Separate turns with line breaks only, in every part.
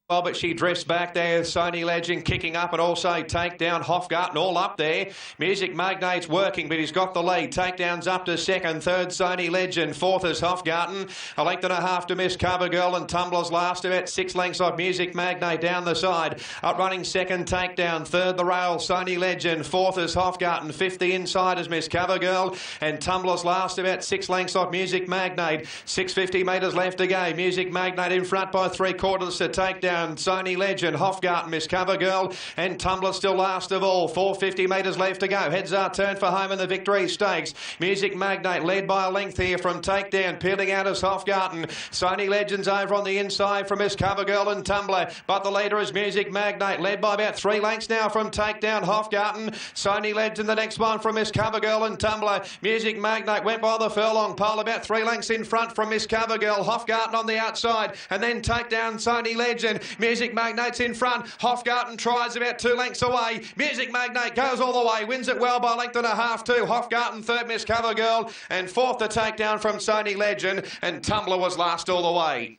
Well, but she drifts back there. Sony Legend kicking up and also takedown. Hofgarten all up there. Music Magnate's working, but he's got the lead. Takedowns up to second. Third, Sony Legend. Fourth is Hofgarten. A length and a half to miss Covergirl, and Tumblers last about 6 lengths off Music Magnate down the side. Outrunning second, Takedown. Third, the rail, Sony Legend. Fourth is Hofgarten. Fifth, the inside is Miss Covergirl, and Tumblers last about 6 lengths off Music Magnate. 650 metres left to go. Music Magnate in front by 3/4 to Takedown. Sony Legend, Hofgarten, Miss Covergirl, and Tumbler still last of all. 450 metres left to go. Heads are turned for home in the Victory Stakes. Music Magnate led by a length here from Takedown. Peeling out is Hofgarten. Sony Legend's over on the inside from Miss Covergirl and Tumbler, but the leader is Music Magnate, led by about 3 lengths now from Takedown. Hofgarten, Sony Legend, the next one from Miss Covergirl and Tumbler. Music Magnate went by the furlong pole, about 3 lengths in front from Miss Covergirl. Hofgarten on the outside, and then Takedown, Sony Legend. Music Magnate's in front. Hofgarten tries about 2 lengths away. Music Magnate goes all the way, wins it well by a length and a half too. Hofgarten third, Miss Covergirl, and fourth the Takedown from Sony Legend, and Tumbler was last all the way.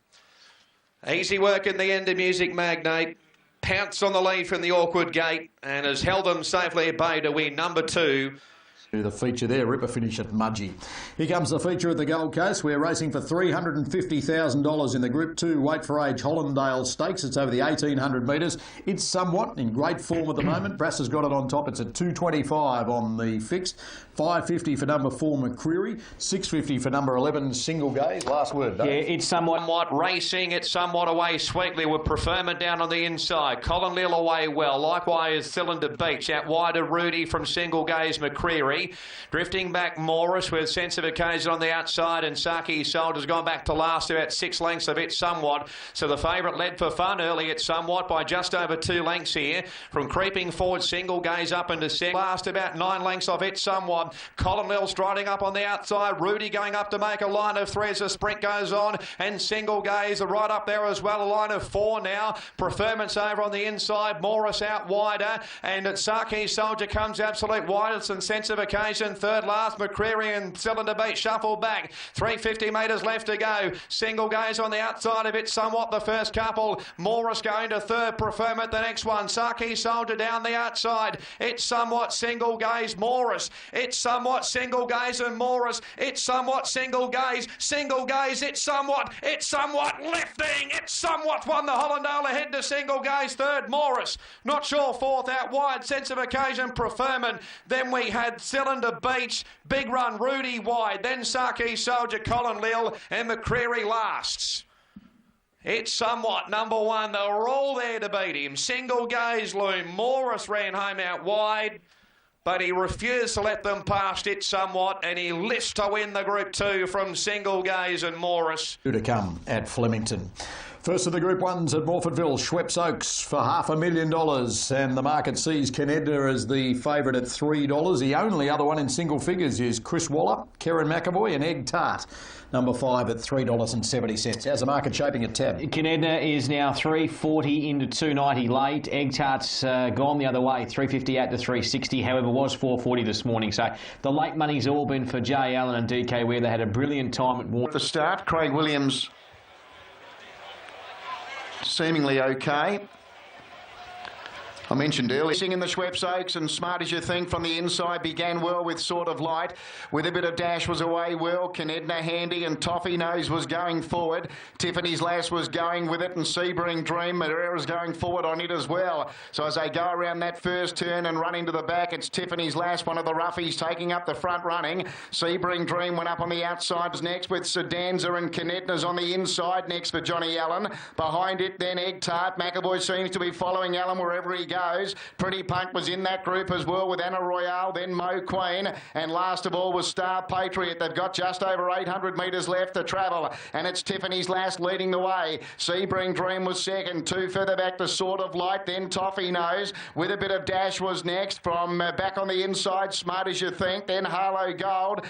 Easy work in the end of Music Magnate. Pounced on the lead from the awkward gate and has held them safely at bay to win number 2.
The feature there, ripper finish at Mudgee. Here comes the feature at the Gold Coast. We're racing for $350,000 in the Group 2 Weight for Age Hollandale Stakes. It's over the 1,800 metres. It's somewhat in great form at the moment. Brass has got it on top. It's at 225 on the fixed. 550 for number 4 McCreary. 650 for number 11 Single Gaze. Last word, Dave.
Yeah, it's somewhat racing. It's somewhat away sweetly with Preferment down on the inside. Colin Leal away well. Likewise, Cylinder Beach. Out wide of Rudy from Single Gaze McCreary. Drifting back Morris with Sense of Occasion on the outside, and Saki Soldier's gone back to last about 6 lengths of It Somewhat. So the favourite led for fun early It Somewhat by just over 2 lengths here. From creeping forward, Single Gaze up into second. Last about 9 lengths of It Somewhat. Colin Leal striding up on the outside. Rudy going up to make a line of 3 as the sprint goes on, and Single Gaze are right up there as well. A line of 4 now. Preferment's over on the inside. Morris out wider, and Saki Soldier comes absolute widest, and Sense of Occasion third last. McCreary and Cylinder Beat shuffle back. 350 metres left to go. Single Gaze on the outside of It Somewhat, the first couple. Morris going to third. Preferment the next one. Saki Soldier down the outside. It Somewhat, Single Gaze, Morris. It Somewhat, Single Gaze and Morris. It Somewhat, Single Gaze. Single Gaze, It Somewhat. It Somewhat lifting. It Somewhat won the Hollandale ahead to Single Gaze third. Morris not sure fourth out wide. Sense of Occasion, Preferment. Then we had Cylinder Beach, big run, Rudy wide, then Saki Soldier, Colin Leal, and McCreary lasts. It's Somewhat, number 1. They were all there to beat him. Single Gaze loom. Morris ran home out wide, but he refused to let them past It Somewhat, and he lifts to win the Group 2 from Single Gaze and Morris.
To come at Flemington. First of the Group 1s at Morfordville, Schweppes Oaks for $500,000, and the market sees Ken Edna as the favourite at $3. The only other one in single figures is Chris Waller, Karen McAvoy and Egg Tart, number 5 at $3.70. How's the market shaping at Tab?
Ken Edna is now $3.40 into $2.90 late. Egg Tart's gone the other way, $3.58 to $3.60. However, was $4.40 this morning. So the late money's all been for Jay Allen and DK Ware. They had a brilliant time at
At the start, Craig Williams seemingly okay. I mentioned earlier, in the Schweppes Oaks, and Smart As You Think from the inside began well with Sort of Light. With a bit of dash was away well. Canedna handy, and Toffee Nose was going forward. Tiffany's Lass was going with it, and Sebring Dream, Madera's going forward on it as well. So as they go around that first turn and run into the back, it's Tiffany's Lass, one of the roughies, taking up the front running. Sebring Dream went up on the outside next with Sedanza, and Canedna's on the inside next for Johnny Allen. Behind it then Egg Tart. McAvoy seems to be following Allen wherever he goes. Pretty Punk was in that group as well with Anna Royale, then Mo Queen, and last of all was Star Patriot. They've got just over 800 metres left to travel, and it's Tiffany's Last leading the way. Sebring Dream was second, 2 further back to Sort of Light, then Toffee Nose with a bit of dash was next. From back on the inside, Smart As You Think, then Harlow Gold,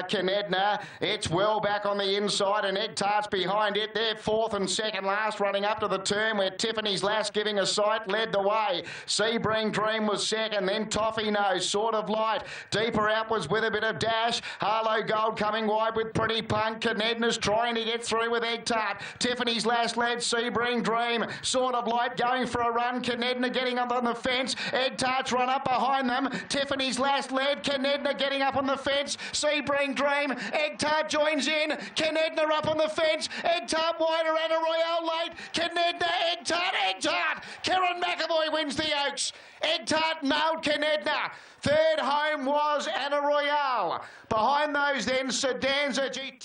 Canedna. It's well back on the inside, and Egg Tart's behind it. They're fourth and second last, running up to the turn where Tiffany's Last giving a sight led the way. Sebring Dream was second, then Toffee Nose, Sort of Light. Deeper out was With a Bit of Dash. Harlow Gold coming wide with Pretty Punk. Canedna's trying to get through with Egg Tart. Tiffany's Last Led, Sebring Dream. Sort of Light going for a run. Canedna getting up on the fence. Egg Tart's run up behind them. Tiffany's Last Led. Canedna getting up on the fence. Sebring Dream. Egg Tart joins in. Canedna up on the fence. Egg Tart wider and a Royale late. Canedna, Egg Tart, Egg Tart. Karen McAvoy wins the Oaks. Egg Tart nailed Canedna. Third home was Anna Royale. Behind those then, Sedanza G.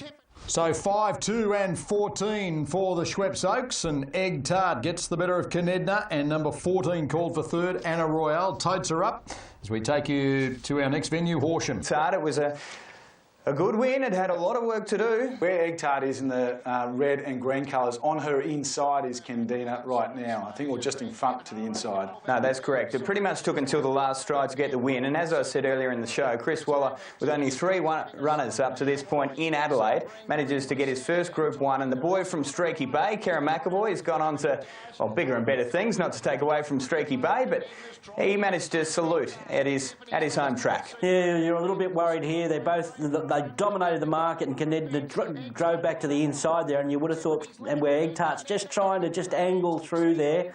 So 5, 2 and 14 for the Schweppes Oaks, and Egg Tart gets the better of Canedna, and number 14 called for third, Anna Royale. Totes are up as we take you to our next venue, Horsham.
Tatt, it was a good win. It had a lot of work to do.
Where Egg Tart is in the red and green colours, on her inside is Candina right now. I think we're just in front to the inside.
No, that's correct. It pretty much took until the last stride to get the win. And as I said earlier in the show, Chris Waller, with only 3 runners up to this point in Adelaide, manages to get his first Group 1. And the boy from Streaky Bay, Karen McAvoy, has gone on to, well, bigger and better things, not to take away from Streaky Bay, but he managed to salute at his home track.
Yeah, you're a little bit worried here. They dominated the market, and Canedna drove back to the inside there, and you would have thought, and where Egg Tart's just trying to just angle through there,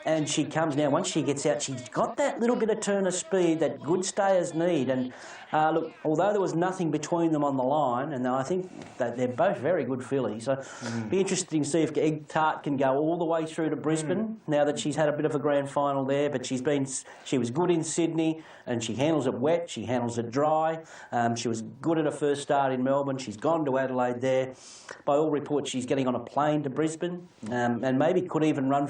and she comes now. Once she gets out, she's got that little bit of turn of speed that good stayers need. And look, although there was nothing between them on the line, and I think that they're both very good fillies, so be interesting to see if Egg Tart can go all the way through to Brisbane now that she's had a bit of a grand final there. But she was good in Sydney, and she handles it wet, she handles it dry. She was good at her first start in Melbourne. She's gone to Adelaide there. By all reports, she's getting on a plane to Brisbane, and maybe could even run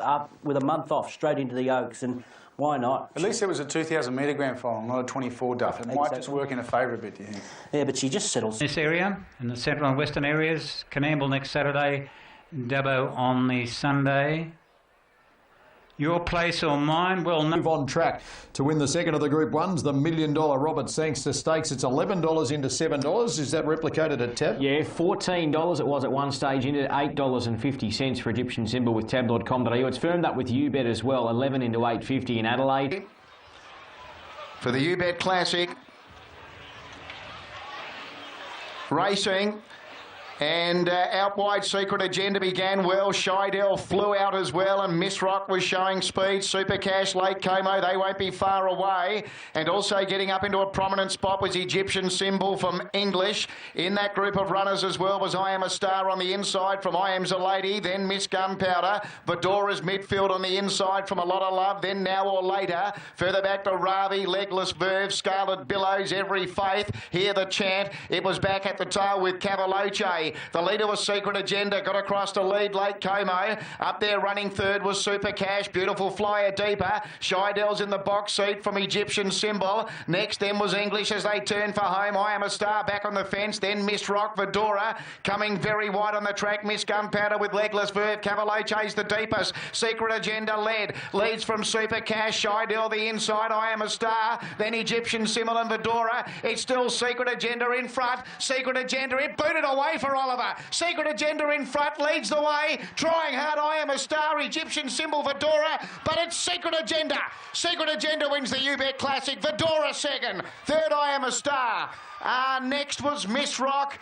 up with a month off straight into the Oaks. And why not?
At least it was a 2,000 metre grand final, not a 24 duff. It might just work in her favour a bit, do you think?
Yeah, but she just settles.
This area, in the central and western areas, Canamble next Saturday, Dubbo on the Sunday. Your place or mine? Well,
Move on track to win the second of the Group 1s, the $1 million Robert Sangster Stakes. It's $11 into $7. Is that replicated at Tatt?
Yeah, $14 it was at one stage, into $8.50 for Egyptian Symbol with tab.com.au. It's firmed up with UBet as well, 11 into $8.50 in Adelaide.
For the UBet Classic, racing. And out wide, Secret Agenda began well. Shidell flew out as well, and Miss Rock was showing speed. Super Cash, Lake Como, they won't be far away. And also getting up into a prominent spot was Egyptian Symbol from English. In that group of runners as well was I Am a Star on the inside from I Am's a Lady, then Miss Gunpowder. Vedora's midfield on the inside from A Lot of Love, then Now or Later. Further back to Ravi, Legless Verve, Scarlet Billows, Every Faith. Hear the chant. It was back at the tail with Cavaloche. The leader was Secret Agenda, got across to lead Lake Como. Up there running third was Super Cash, Beautiful Flyer deeper. Shidell's in the box seat from Egyptian Symbol. Next then was English as they turn for home. I Am a Star back on the fence, then Miss Rock, Vedora coming very wide on the track. Miss Gunpowder with Legless Verve, Cavaloche's the deepest. Secret Agenda leads from Super Cash, Shidell the inside, I Am a Star, then Egyptian Symbol and Vedora. It's still Secret Agenda in front. Secret Agenda, it booted away for Oliver. Secret Agenda in front, leads the way, trying hard, I Am a Star, Egyptian Symbol, Vedora, but it's Secret Agenda. Secret Agenda wins the UBet Classic, Vedora second, third I Am a Star. Next was Miss Rock.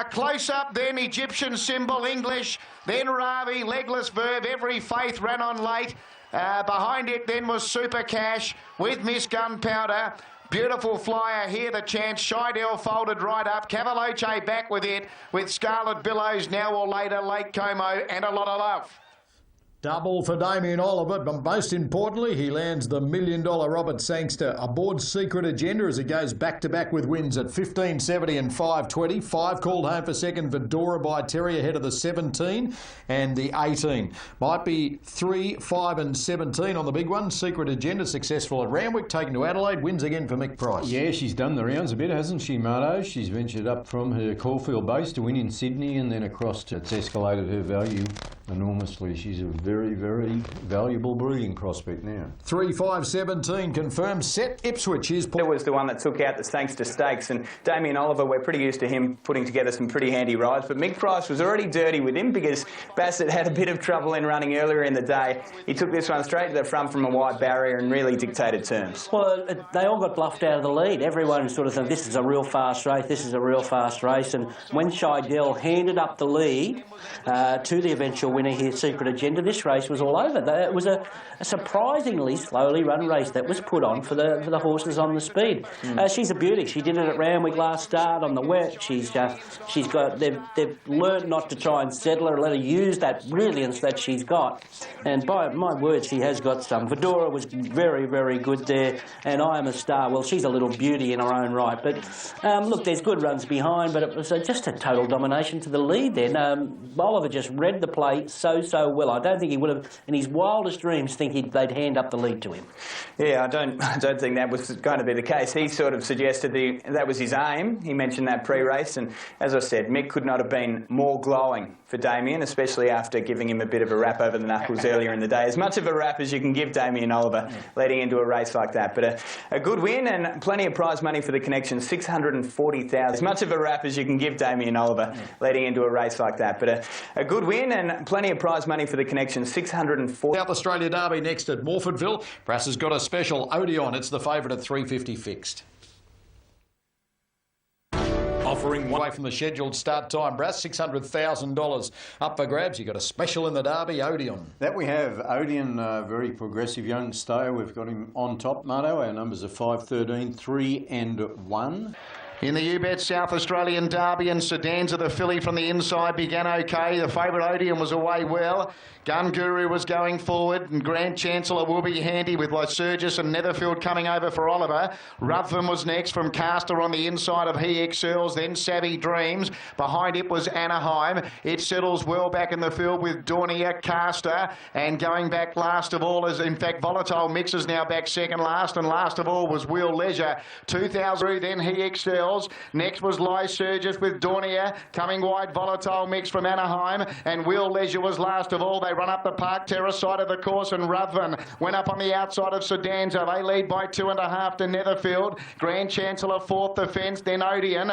Close up then Egyptian Symbol, English, then Ravi, Legless Verve, Every Faith ran on late. Behind it then was Super Cash with Miss Gunpowder. Beautiful Flyer, Hear the Chant, Shidell folded right up, Cavaloche back with it, with Scarlet Billows, Now or Later, Lake Como, and A Lot of Love.
Double for Damien Oliver, but most importantly, he lands the $1 million Robert Sangster aboard Secret Agenda as it goes back-to-back with wins at 15.70 and 5.20. 5 called home for second, Vedora by Terry ahead of the 17 and the 18. Might be 3, 5 and 17 on the big one. Secret Agenda successful at Randwick, taken to Adelaide, wins again for Mick Price.
Yeah, she's done the rounds a bit, hasn't she, Mardo? She's ventured up from her Caulfield base to win in Sydney and then across to, it's escalated her value enormously. She's a very, very valuable breeding prospect now.
3-5-17 confirmed. Set Ipswich. Here's
It was the one that took out the Thanks to Stakes, and Damien Oliver, we're pretty used to him putting together some pretty handy rides, but Mick Price was already dirty with him because Bassett had a bit of trouble in running earlier in the day. He took this one straight to the front from a wide barrier and really dictated terms.
Well, they all got bluffed out of the lead. Everyone sort of said, this is a real fast race, this is a real fast race, and when Scheidel handed up the lead to the eventual winner here, Secret Agenda, this race was all over. It was a surprisingly slowly run race that was put on for the horses on the speed. She's a beauty. She did it at Randwick last start on the wet. She's got. They've learned not to try and settle her, let her use that brilliance that she's got. And by my word, she has got some. Fedora was very, very good there, and I Am a Star. Well, she's a little beauty in her own right. But look, there's good runs behind, but it was just a total domination to the lead then. Oliver just read the play so well. I don't think he would have, in his wildest dreams, think they'd hand up the lead to him.
Yeah, I don't think that was going to be the case. He sort of suggested that was his aim. He mentioned that pre-race, and as I said, Mick could not have been more glowing for Damien, especially after giving him a bit of a rap over the knuckles earlier in the day. As much of a rap as you can give Damien Oliver leading into a race like that. But a good win and plenty of prize money for the connection, $640,000. As much of a rap as you can give Damien Oliver leading into a race like that. But a good win and plenty of prize money for the connection, $640,000.
South Australia Derby next at Morfordville. Brass has got a special Odeon. It's the favourite at $3.50 fixed. Offering one away from the scheduled start time. Brass, $600,000 up for grabs. You got a special in the Derby, Odeon.
That we have. Odeon, very progressive young stayer. We've got him on top, Marto. Our numbers are 5, 13, 3 and 1.
In the UBET South Australian Derby, and Sedanza, the filly from the inside, began okay. The favourite Odeon was away well. Gun Guru was going forward, and Grand Chancellor will be handy with Lycurgus and Netherfield coming over for Oliver. Ruthven was next from Castor on the inside of He Excels, then Savvy Dreams. Behind it was Anaheim. It settles well back in the field with Dornier, Castor, and going back last of all is, in fact, Volatile Mix is now back second last, and last of all was Wheel Leisure. 2000, then He Excels. Next was Lycurgus with Dornier, coming wide Volatile Mix from Anaheim, and Wheel Leisure was last of all. They run up the Park Terrace side of the course, and Ruthven went up on the outside of Sedanza. They lead by 2.5 to Netherfield. Grand Chancellor fourth the fence, then Odeon.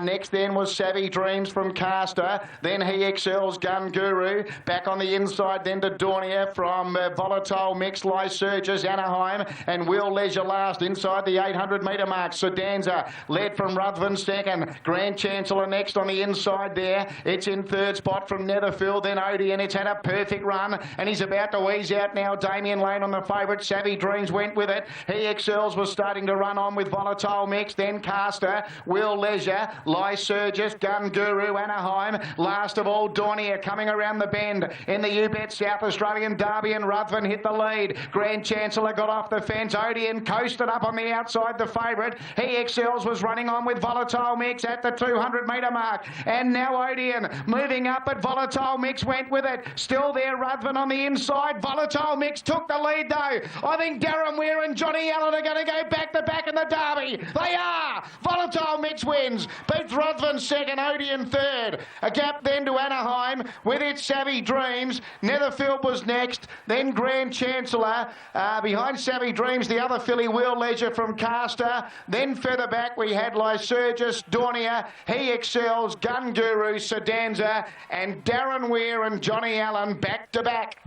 Next then was Savvy Dreams from Castor. Then He Excels, Gun Guru. Back on the inside then to Dornier from Volatile Mix, Lycurgus, Anaheim, and Wheel Leisure last inside the 800 metre mark. Sedanza led from Ruthven second. Grand Chancellor next on the inside there. It's in third spot from Netherfield. Then Odeon. It's had a perfect run, and he's about to ease out now. Damien Lane on the favourite. Savvy Dreams went with it. He Excels was starting to run on with Volatile Mix. Then Castor, Wheel Leisure, Lycurgus, Gun Guru, Anaheim. Last of all, Dornier coming around the bend in the UBET South Australian Derby, and Ruthven hit the lead. Grand Chancellor got off the fence. Odeon coasted up on the outside, the favourite. He Excels was running on with Volatile Mix at the 200 metre mark, and now Odeon moving up, but Volatile Mix went with it. Still there, Ruthven on the inside. Volatile Mix took the lead though. I think Darren Weir and Johnny Allen are going to go back to back in the Derby. They are. Volatile Mix wins. Beats Ruthven second, Odeon third. A gap then to Anaheim with its Savvy Dreams. Netherfield was next, then Grand Chancellor. Behind Savvy Dreams, the other filly, Wheel Leisure from Castor. Then further back we had Lycurgus, Dornier, He Excels, Gun Guru, Sedanza, and Darren Weir and Johnny Allen back to back.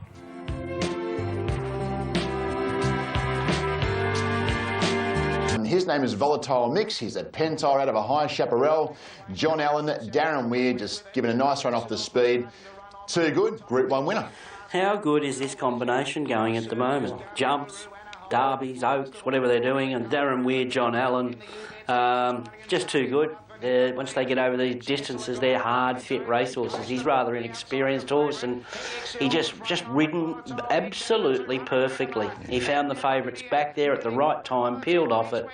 His name is Volatile Mix. He's a Pentire out of a High Chaparral. John Allen, Darren Weir just giving a nice run off the speed. Too good, Group 1 winner.
How good is this combination going at the moment? Jumps, Derbies, Oaks, whatever they're doing, and Darren Weir, John Allen, just too good. Once they get over these distances, they're hard, fit racehorses. He's rather inexperienced horse, and he just ridden absolutely perfectly. He found the favourites back there at the right time, peeled off it,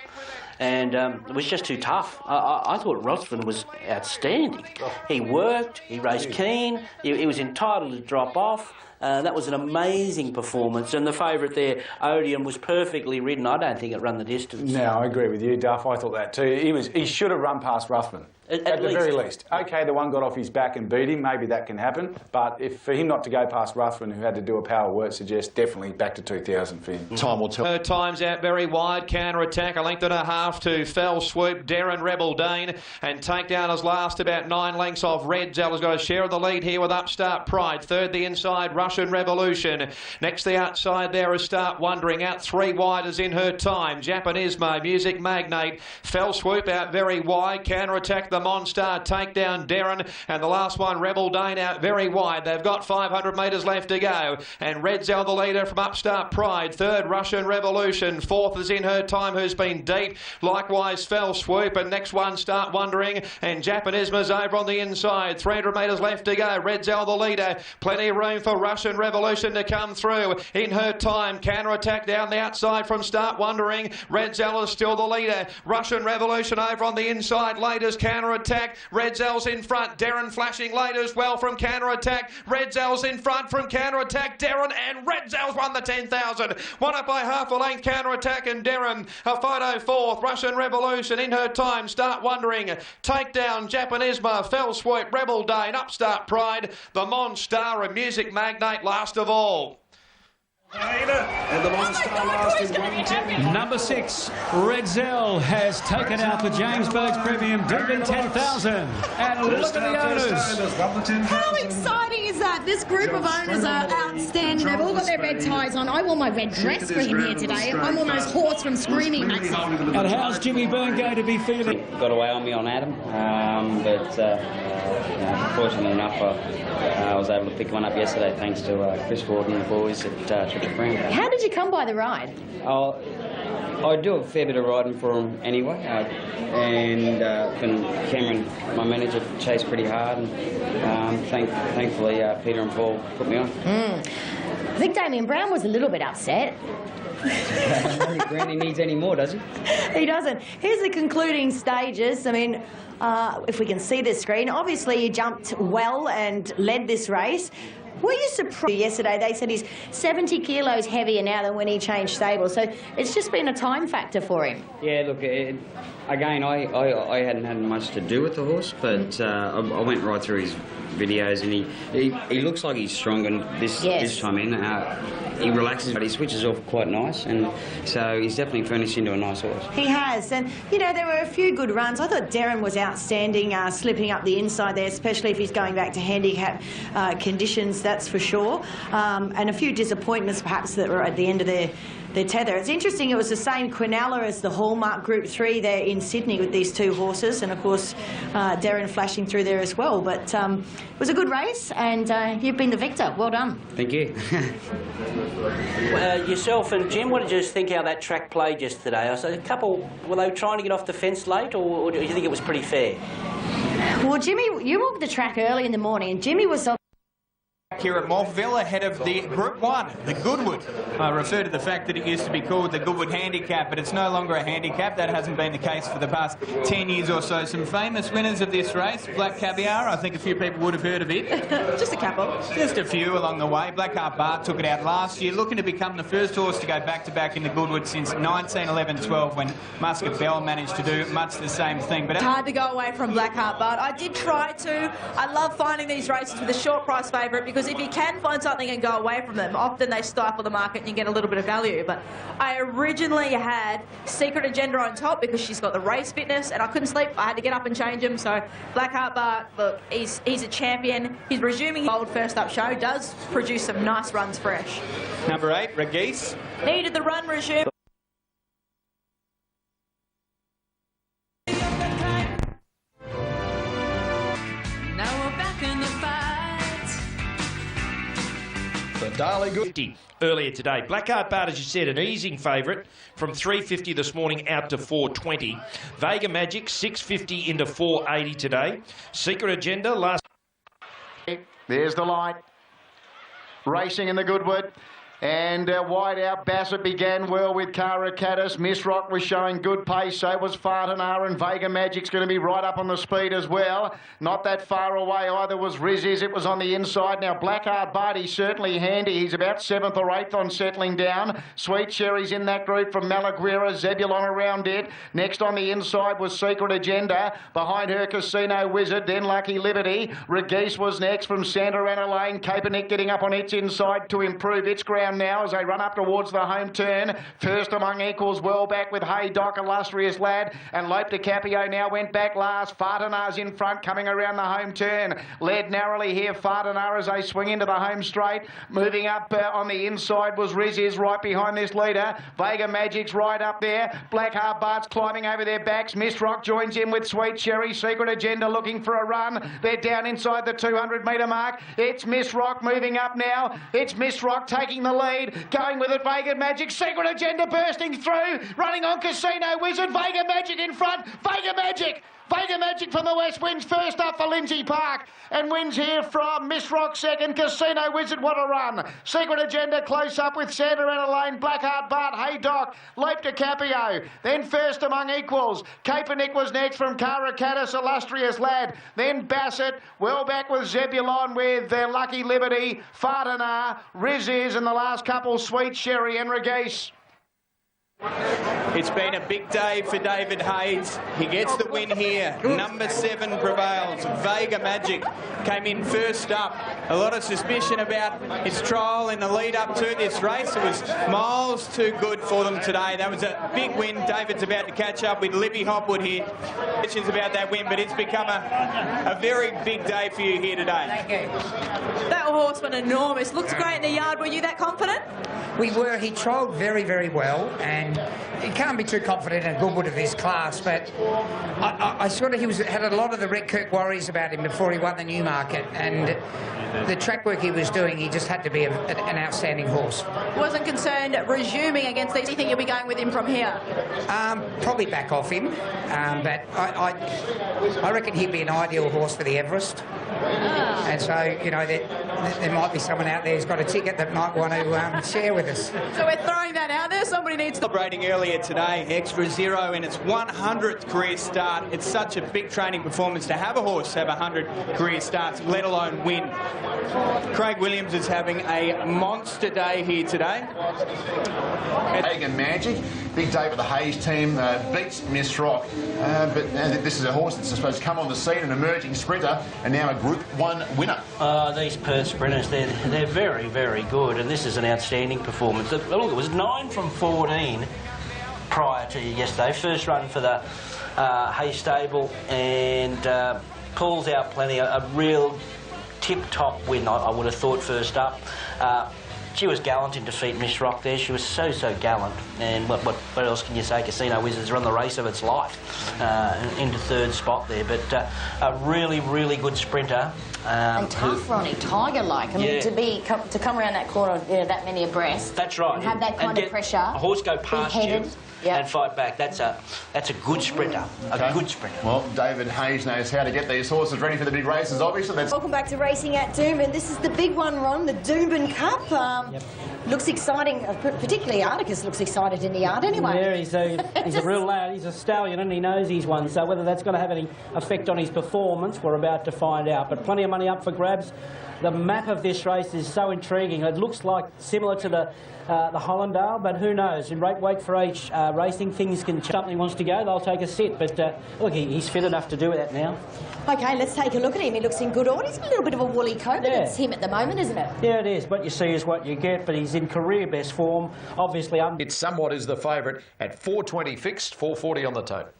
and it was just too tough. I thought Ruthven was outstanding. He worked, he raced keen, he was entitled to drop off. That was an amazing performance, and the favourite there, Odeon, was perfectly ridden. I don't think it ran the distance.
No, I agree with you, Duff. I thought that too. He should have run past Ruthven. At the very least. OK, the one got off his back and beat him. Maybe that can happen. But if for him not to go past Ruthven, who had to do a power work, suggests definitely back to 2,000 for him.
Time will tell.
Her time's out very wide. Counter attack, a length and a half to Fell Swoop. Darren Rebel Dane. And takedown is last about 9 lengths off. Red Zell has got a share of the lead here with Upstart Pride. Third the inside, Russian Revolution. Next the outside there is Start Wondering. Out 3 wide is in her time. Japanismo, Music Magnate. Fell Swoop out very wide. Counter attack the Monstar. Takedown Darren. And the last one, Rebel Dane, out very wide. They've got 500 metres left to go. And Red Zell the leader from Upstart Pride. Third, Russian Revolution. Fourth is in her time, who's been deep. Likewise, Fell Swoop. And next one, Start Wondering. And Japanismo's over on the inside. 300 metres left to go. Red Zell the leader. Plenty of room for Russian Revolution to come through. In her time, counter attack down the outside from Start Wondering. Red Zell is still the leader. Russian Revolution over on the inside. Later's counter attack. Red Zell's in front. Darren flashing late as well from counter attack. Red Zell's in front from counter attack. Darren and Red Zell's won the 10,000. Won up by half a length. Counter attack and Darren. A photo fourth. Russian Revolution in her time. Start Wondering. Takedown Japanismo. Fell Swoop. Rebel Dane. Upstart Pride. The Monstar and Music Magnate last of all.
And the Monster last is 1-2.
Number 6, Red Zell has taken out the James Bogues Premium DB 10,000. And look at the owners.
How exciting is that? This group of owners are outstanding. They've all got their red ties on. I wore my red dress for him here today. I'm almost hoarse from screaming, mate.
And how's Jimmy Byrne going to be feeling?
Got away on me on Adam, but fortunately enough, I was able to pick one up yesterday thanks to Chris Gordon and the boys at Triple Crown.
How did you come by the ride?
I do a fair bit of riding for him anyway, and Cameron, my manager, chased pretty hard, and thankfully Peter and Paul put me on.
I think Damien Brown was a little bit upset.
I don't think Brownie needs any more, does he?
He doesn't. Here's the concluding stages. I mean, if we can see the screen, obviously you jumped well and led this race. Were you surprised yesterday? They said he's 70 kilos heavier now than when he changed stables, so it's just been a time factor for him.
Yeah, look, again, I hadn't had much to do with the horse, but I went right through his videos, and he looks like he's strong, and this time in, he relaxes, but he switches off quite nice, and so he's definitely furnished into a nice horse.
He has, and you know, there were a few good runs. I thought Darren was outstanding, slipping up the inside there, especially if he's going back to handicap conditions, that's for sure, and a few disappointments perhaps that were at the end of their tether. It's interesting, it was the same Quinella as the Hallmark Group 3 there in Sydney with these two horses, and of course Darren flashing through there as well, but it was a good race, and you've been the victor. Well done.
Thank you.
Yourself and Jim, what did you think how that track played yesterday? I said, a couple, were they trying to get off the fence late, or do you think it was pretty fair?
Well, Jimmy, you walked the track early in the morning, and Jimmy was
here at Morpheville ahead of the Group 1, the Goodwood. I refer to the fact that it used to be called the Goodwood Handicap, but it's no longer a handicap. That hasn't been the case for the past 10 years or so. Some famous winners of this race, Black Caviar, I think a few people would have heard of it.
Just a couple.
Just a few along the way. Blackheart Bart took it out last year, looking to become the first horse to go back-to-back in the Goodwood since 1911-12 when Muscat Bell managed to do much the same thing. But
it's hard to go away from Blackheart Bart. I did try to. I love finding these races with a short price favourite, because if you can find something and go away from them, often they stifle the market and you get a little bit of value. But I originally had Secret Agenda on top because she's got the race fitness and I couldn't sleep. I had to get up and change him. So Blackheart Bart, look, he's a champion. He's resuming his old first up show, does produce some nice runs fresh.
Number 8, Regis.
Needed the run resume.
Darley good. Earlier today. Blackheart Bart, as you said, an easing favourite from 350 this morning out to 420. Vega Magic 650 into 480 today. Secret Agenda last.
There's the light. Racing in the Goodwood. And wide out, Bassett began well with Caracatus. Miss Rock was showing good pace, so was Fartanar, and Vega Magic's going to be right up on the speed as well. Not that far away either was Rizzi's. It was on the inside. Now, Blackheart Barty's certainly handy. He's about 7th or 8th on settling down. Sweet Cherry's in that group from Malaguera. Zebulon around it. Next on the inside was Secret Agenda. Behind her, Casino Wizard, then Lucky Liberty. Regis was next from Santa Ana Lane. Kaepernick getting up on its inside to improve its ground now as they run up towards the home turn. First among equals, well back with Hey Doc, Illustrious Lad, and Lope DiCaprio now went back last. Fartanar's in front, coming around the home turn. Led narrowly here, Fartanar, as they swing into the home straight. Moving up on the inside was Rizzi's right behind this leader. Vega Magic's right up there. Blackheart Bart's climbing over their backs. Miss Rock joins in with Sweet Cherry. Secret Agenda looking for a run. They're down inside the 200 metre mark. It's Miss Rock moving up now. It's Miss Rock taking the lead, going with it, Vega Magic. Secret Agenda bursting through, running on Casino Wizard. Vega Magic in front. Vega Magic from the west wins first up for Lindsay Park and wins here from Miss Rock second. Casino Wizard, what a run. Secret Agenda close up with Santa Ana Lane, Blackheart Bart, Hey Doc, Lope DiCaprio. Then first among equals, Kaepernick was next from Caracatus, Illustrious Lad. Then Bassett, well back with Zebulon with Lucky Liberty, Fartanar, Rizzi's, and the last couple, Sweet Cherry and Regis.
It's been a big day for David Hayes. He gets the win here. Number 7 prevails. Vega Magic came in first up. A lot of suspicion about his trial in the lead up to this race. It was miles too good for them today. That was a big win. David's about to catch up with Libby Hopwood here. Questions about that win, but it's become a very big day for you here today.
Thank you.
That horse went enormous. Looks great in the yard. Were you that confident?
We were. He trialled very, very well, and you can't be too confident in a Goodwood of this class, but I sort of, had a lot of the Red Kirk worries about him before he won the Newmarket, and the track work he was doing, he just had to be an outstanding horse.
Wasn't concerned resuming against these. Do you think you'll be going with him from here?
Probably back off him, but I reckon he'd be an ideal horse for the Everest. And so, you know, there might be someone out there who's got a ticket that might want to share with us.
So we're throwing that out there. Somebody needs to...
Celebrating earlier today, Extra Zero in its 100th career start. It's such a big training performance to have a horse have 100 career starts, let alone win. Craig Williams is having a monster day here today.
Vega Magic, big day for the Hayes team, beats Miss Rock. But this is a horse that's supposed to come on the scene, an emerging sprinter, and now a Group 1 winner.
These Perth sprinters, they're very, very good, and this is an outstanding performance. Look, it was 9 from 14 prior to yesterday. First run for the Hayes stable, and pulls out plenty. A real tip-top win, I would have thought, first up. She was gallant in defeat, Miss Rock there. She was so gallant. And what else can you say? Casino Wizards run the race of its life into 3rd spot there. But a really, really good sprinter.
And tough, Ronnie, tiger-like. I mean, to come around that corner, that many abreast.
That's right.
And have that kind of pressure. A
horse go past you. Yep. And fight back. That's a good sprinter. A good sprinter.
Well, David Hayes knows how to get these horses ready for the big races, obviously.
Welcome back to Racing at Doomben. This is the big one, Ron, the Doomben Cup. Looks exciting, particularly Articus looks excited in the yard anyway.
Yeah, he's a real lad. He's a stallion and he knows he's won. So whether that's going to have any effect on his performance, we're about to find out. But plenty of money up for grabs. The map of this race is so intriguing. It looks like similar to the Hollandale, but who knows? In Wake for Age racing, things can change. Something wants to go, they'll take a sit. But look, he's fit enough to do that now.
OK, let's take a look at him. He looks in good order. He's a little bit of a woolly coat, but it's him at the moment, isn't it?
Yeah, it is. What you see is what you get, but he's in career best form. Obviously,
It somewhat is the favourite at 420 fixed, 440 on the tote.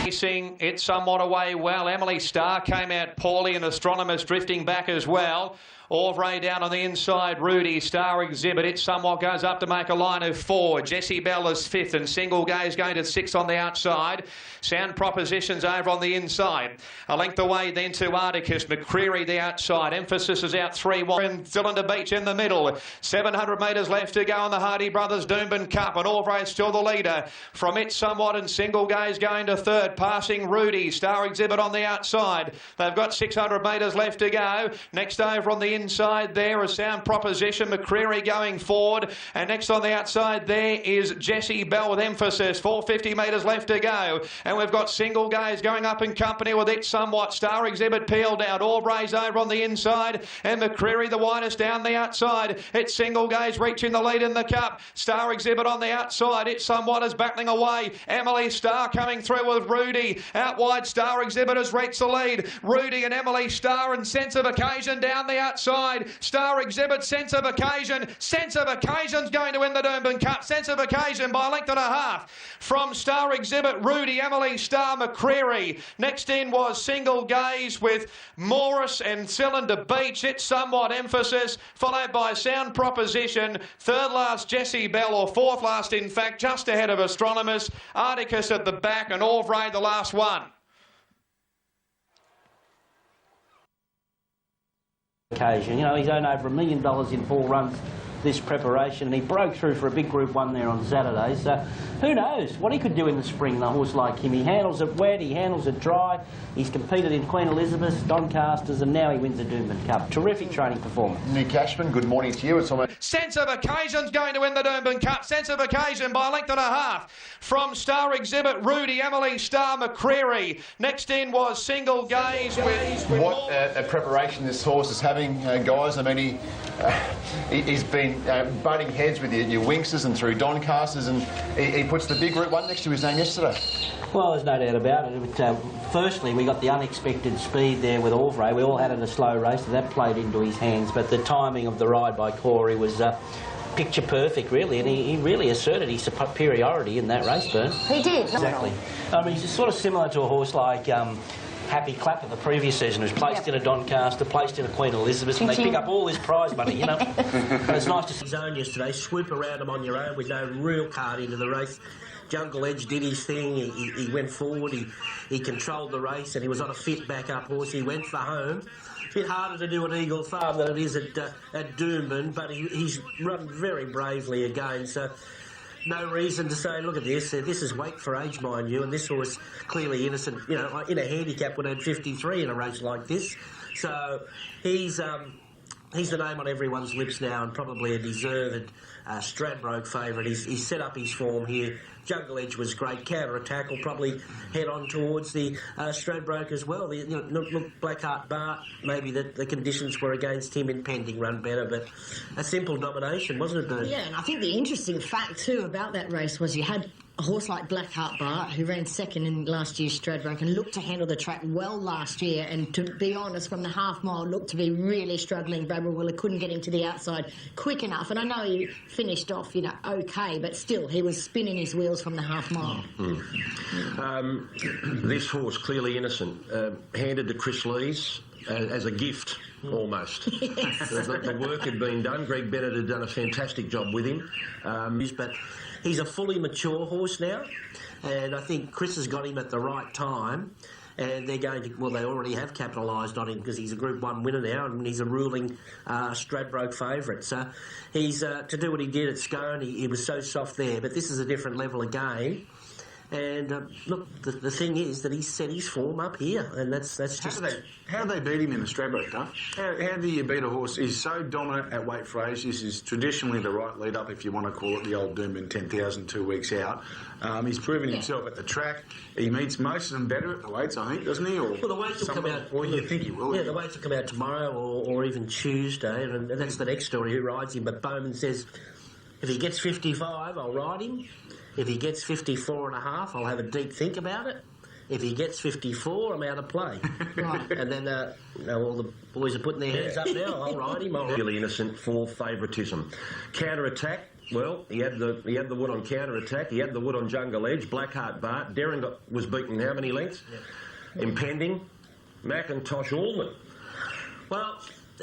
Racing it somewhat away well. Emily Starr came out poorly and Astronomers drifting back as well. Orvray down on the inside, Rudy, Star Exhibit. It somewhat goes up to make a line of 4. Jessie Bell is 5th and Single Gaze going to 6 on the outside. Sound Propositions over on the inside. A length away then to Articus. McCreary the outside. Emphasis is out 3-1. And Cylinder Beach in the middle. 700 metres left to go on the Hardy Brothers Doomben Cup. And Orvray still the leader. From it somewhat and Single Gaze going to 3rd. Passing Rudy. Star Exhibit on the outside. They've got 600 metres left to go. Next over on the inside there, a sound proposition. McCreary going forward. And next on the outside there is Jessie Bell with Emphasis. 450 metres left to go. And we've got Single Gaze going up in company with It Somewhat. Star Exhibit peeled out. Aubrey's over on the inside. And McCreary the widest down the outside. It's Single Gaze reaching the lead in the cup. Star Exhibit on the outside. It Somewhat is battling away. Emily Star coming through with Rudy. Out wide, Star Exhibit has reached the lead. Rudy and Emily Star and Sense of Occasion down the outside. Star Exhibit, Sense of Occasion. Sense of Occasion's going to win the Doomben Cup. Sense of Occasion by a length and a half. From Star Exhibit, Rudy, Emily Star, McCreary. Next in was Single Gaze with Morris and Cylinder Beach. It's Somewhat Emphasis, followed by Sound Proposition. Third last, Jessie Bell, or fourth last, in fact, just ahead of Astronomers. Articus at the back and Aubrey the last one.
Occasion, you know, he's earned over $1 million in 4 runs this preparation, and he broke through for a big Group 1 there on Saturday. So who knows what he could do in the spring, a horse like him. He handles it wet, he handles it dry. He's competed in Queen Elizabeth, Doncasters, and now he wins the Doomben Cup. Terrific training performance.
Nick Cashman, good morning to you. It's almost...
Sense of Occasion's going to win the Doomben Cup. Sense of Occasion by a length and a half. From Star Exhibit, Rudy, Emily Star, McCreary. Next in was Single Gaze with...
What a preparation this horse is having, guys. I mean, he's been butting heads with your Winxes and through Doncasters, and he puts the big Group 1 next to his name yesterday.
Well, there's no doubt about it. But, firstly, we got the unexpected speed there with Aubrey. We all had it a slow race, and that played into his hands. But the timing of the ride by Corey was picture perfect, really, and he really asserted his superiority in that race, Bern.
He did.
Exactly. I mean, he's sort of similar to a horse like Happy Clapper the previous season, who's placed in a Doncaster, placed in a Queen Elizabeth, and they pick up all this prize money, you know. And it's nice to see his own yesterday, swoop around him on your own with no real card into the race. Jungle Edge did his thing, he went forward, he controlled the race, and he was on a fit back-up horse. He went for home. A bit harder to do at Eagle Farm than it is at Doomben, but he's run very bravely again, so no reason to say, look at this is weight for age, mind you, and this horse clearly innocent, you know, in a handicap would have 53 in a race like this. So he's the name on everyone's lips now, and probably a deserved Stradbroke favourite. He's set up his form here. Jungle Edge was great. Counter attack will probably head on towards the Stradbroke as well. Look, Blackheart Bart, maybe the conditions were against him in pending run better, but a simple domination, wasn't it, Bert?
Yeah, and I think the interesting fact too about that race was you had a horse like Blackheart Bart, who ran second in last year's Stradbroke and looked to handle the track well last year, and to be honest, from the half mile looked to be really struggling. Barbarella couldn't get him to the outside quick enough, and I know he finished off, you know, okay, but still he was spinning his wheels from the half mile.
This horse, clearly innocent, handed to Chris Lees as a gift, almost.
Yes.
The work had been done. Greg Bennett had done a fantastic job with him.
But he's a fully mature horse now, and I think Chris has got him at the right time, and they're going to, well, they already have capitalised on him because he's a Group 1 winner now, and he's a ruling Stradbroke favourite. So he's, to do what he did at Scone, he was so soft there, but this is a different level of game. And look, the thing is that he's set his form up here, and that's just...
How do they beat him in a Stradbroke, Duff? How do you beat a horse? He's so dominant at weight for age. This is traditionally the right lead-up, if you want to call it the old Doomben 10,000 2 weeks out. He's proven himself at the track. He meets most of them better at the weights, I think, doesn't he? Or
well, the weights will come out...
Well, you think he will.
Yeah, the weights will come out tomorrow or even Tuesday, and that's the next story, who rides him. But Bowman says, if he gets 55, I'll ride him. If he gets 54 and a half, I'll have a deep think about it. If he gets 54, I'm out of play. Right. And then all the boys are putting their hands up now. I'll ride him.
Really innocent for favouritism. Counter attack. Well, he had the wood on counter attack. He had the wood on Jungle Edge. Blackheart Bart. Darren was beaten how many lengths? Yeah. Impending. Macintosh Allman.
Well,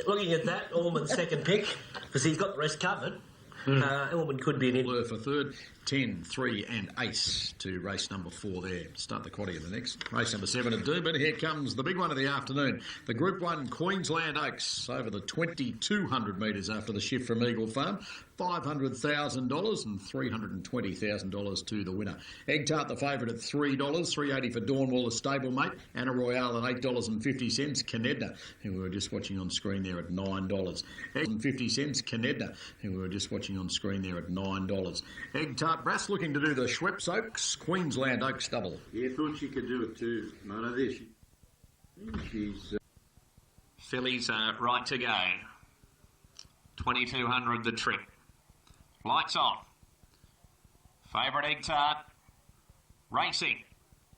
looking at that, Allman's second pick, because he's got the rest covered.
Elwood could be an
Blur for third, 10, 3 and ace to race number 4 there. Start the quaddie of the next. Race number 7 at Doomben. Here comes the big one of the afternoon. The Group 1 Queensland Oaks over the 2,200 metres after the shift from Eagle Farm. $500,000 and $320,000 to the winner. Egg Tart the favourite at $3, $3.80 for Dawnwall, the stablemate. Anna Royale at $8.50. Canedna, who we were just watching on screen there at $9. $8.50. Canedna, who we were just watching on screen there at $9. Egg Tart Brass looking to do the Schweppes Oaks, Queensland Oaks double.
Yeah, thought she could do it too. Mano, there she's...
Fillies are right to go. 2,200 the trip. Lights on. Favourite Egg Tart. Racing.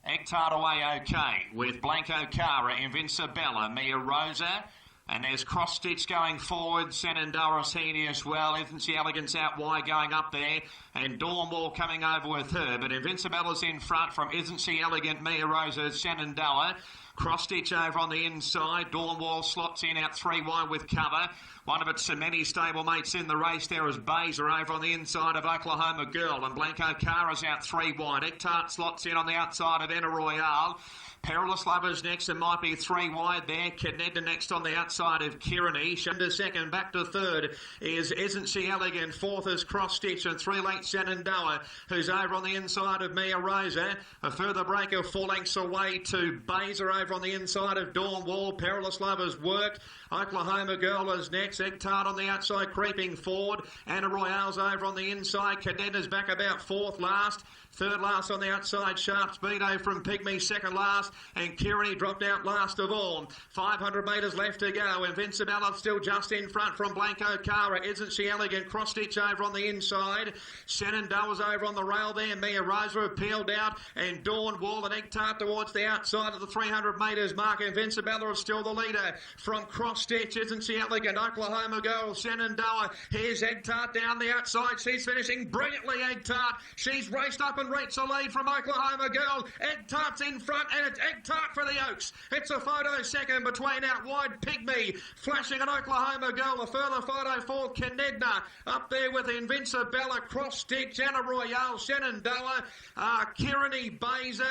Egg Tart away okay with Blanco Cara, Invincibella, Mia Rosa. And there's Cross Stitch going forward, Shenandoah Rossini as well. Isn't she Elegance out wide going up there? And Dawnwall coming over with her. But Invincibella's in front from Isn't She Elegant, Mia Rosa, Shenandoah. Cross Stitch over on the inside. Dawnwall slots in out 3 wide with cover. One of its many stablemates in the race there is Baser over on the inside of Oklahoma Girl. And Blanco Cara's out 3 wide. Egg Tart slots in on the outside of Anna Royale. Perilous Lovers next, and might be 3 wide there. Canedna next on the outside of Kirani. Shunda second, back to third is Isn't She Elegant. Fourth is Cross Stitch, and 3 lengths Shenandoah, who's over on the inside of Mia Rosa. A further break of 4 lengths away to Baser over on the inside of Dawnwall. Perilous Lovers worked. Oklahoma Girl is next. Egg Tart on the outside, creeping forward. Anna Royale's over on the inside. Cadeta's back about 4th last. 3rd last on the outside, Sharp Speedo from Pygmy, 2nd last, and Kirani dropped out last of all. 500 metres left to go. Invincibella still just in front from Blanco Cara. Isn't She Elegant? Cross Stitch over on the inside. Shenandoah's over on the rail there. Mia Rosa peeled out, and Dawnwall and Egg Tart towards the outside of the 300 metres mark. Invincibella is still the leader from Cross Stitch. Isn't She Elegant? Oklahoma Girl, Shenandoah. Here's Egg Tart down the outside. She's finishing brilliantly, Egg Tart. She's raced up and reached a lead from Oklahoma Girl. Egg Tart's in front, and it's Egg Tart for the Oaks. It's a photo second between out wide Pygmy, flashing at Oklahoma Girl. A further photo for Canedna. Up there with Invincibella, Cross Stitch, Anna Royale, Shenandoah, Kirani, Baser.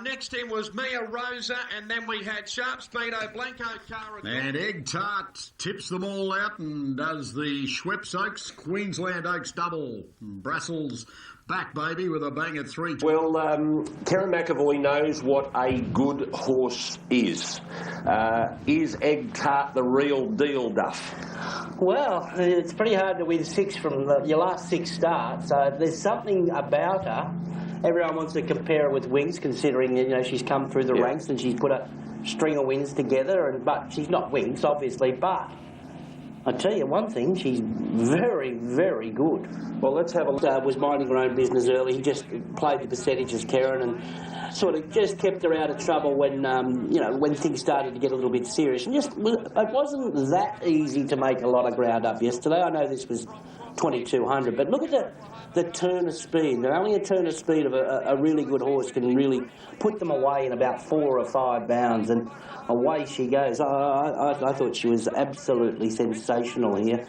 Next in was Mia Rosa, and then we had Sharp Speedo, Blanco Cara.
And Egg Tart tips them all out and does the Schweppes Oaks, Queensland Oaks double. Brussels back, baby, with a bang at 3.
Well, Kerrin McAvoy knows what a good horse is. Is Egg Tart the real deal, Duff?
Well, it's pretty hard to win 6 from your last 6 starts. So there's something about her. Everyone wants to compare her with Wings, considering she's come through the ranks and she's put a string of wins together. But she's not Wings, obviously. But I tell you one thing, she's very, very good.
Well, let's have a look.
Was minding her own business early. He just played the percentages, Kerrin, and sort of just kept her out of trouble when when things started to get a little bit serious. And it wasn't that easy to make a lot of ground up yesterday. I know this was 2,200, but look at the turn of speed. They're only a turn of speed of a really good horse can really put them away in about 4 or 5 bounds, and away she goes. I thought she was absolutely sensational here.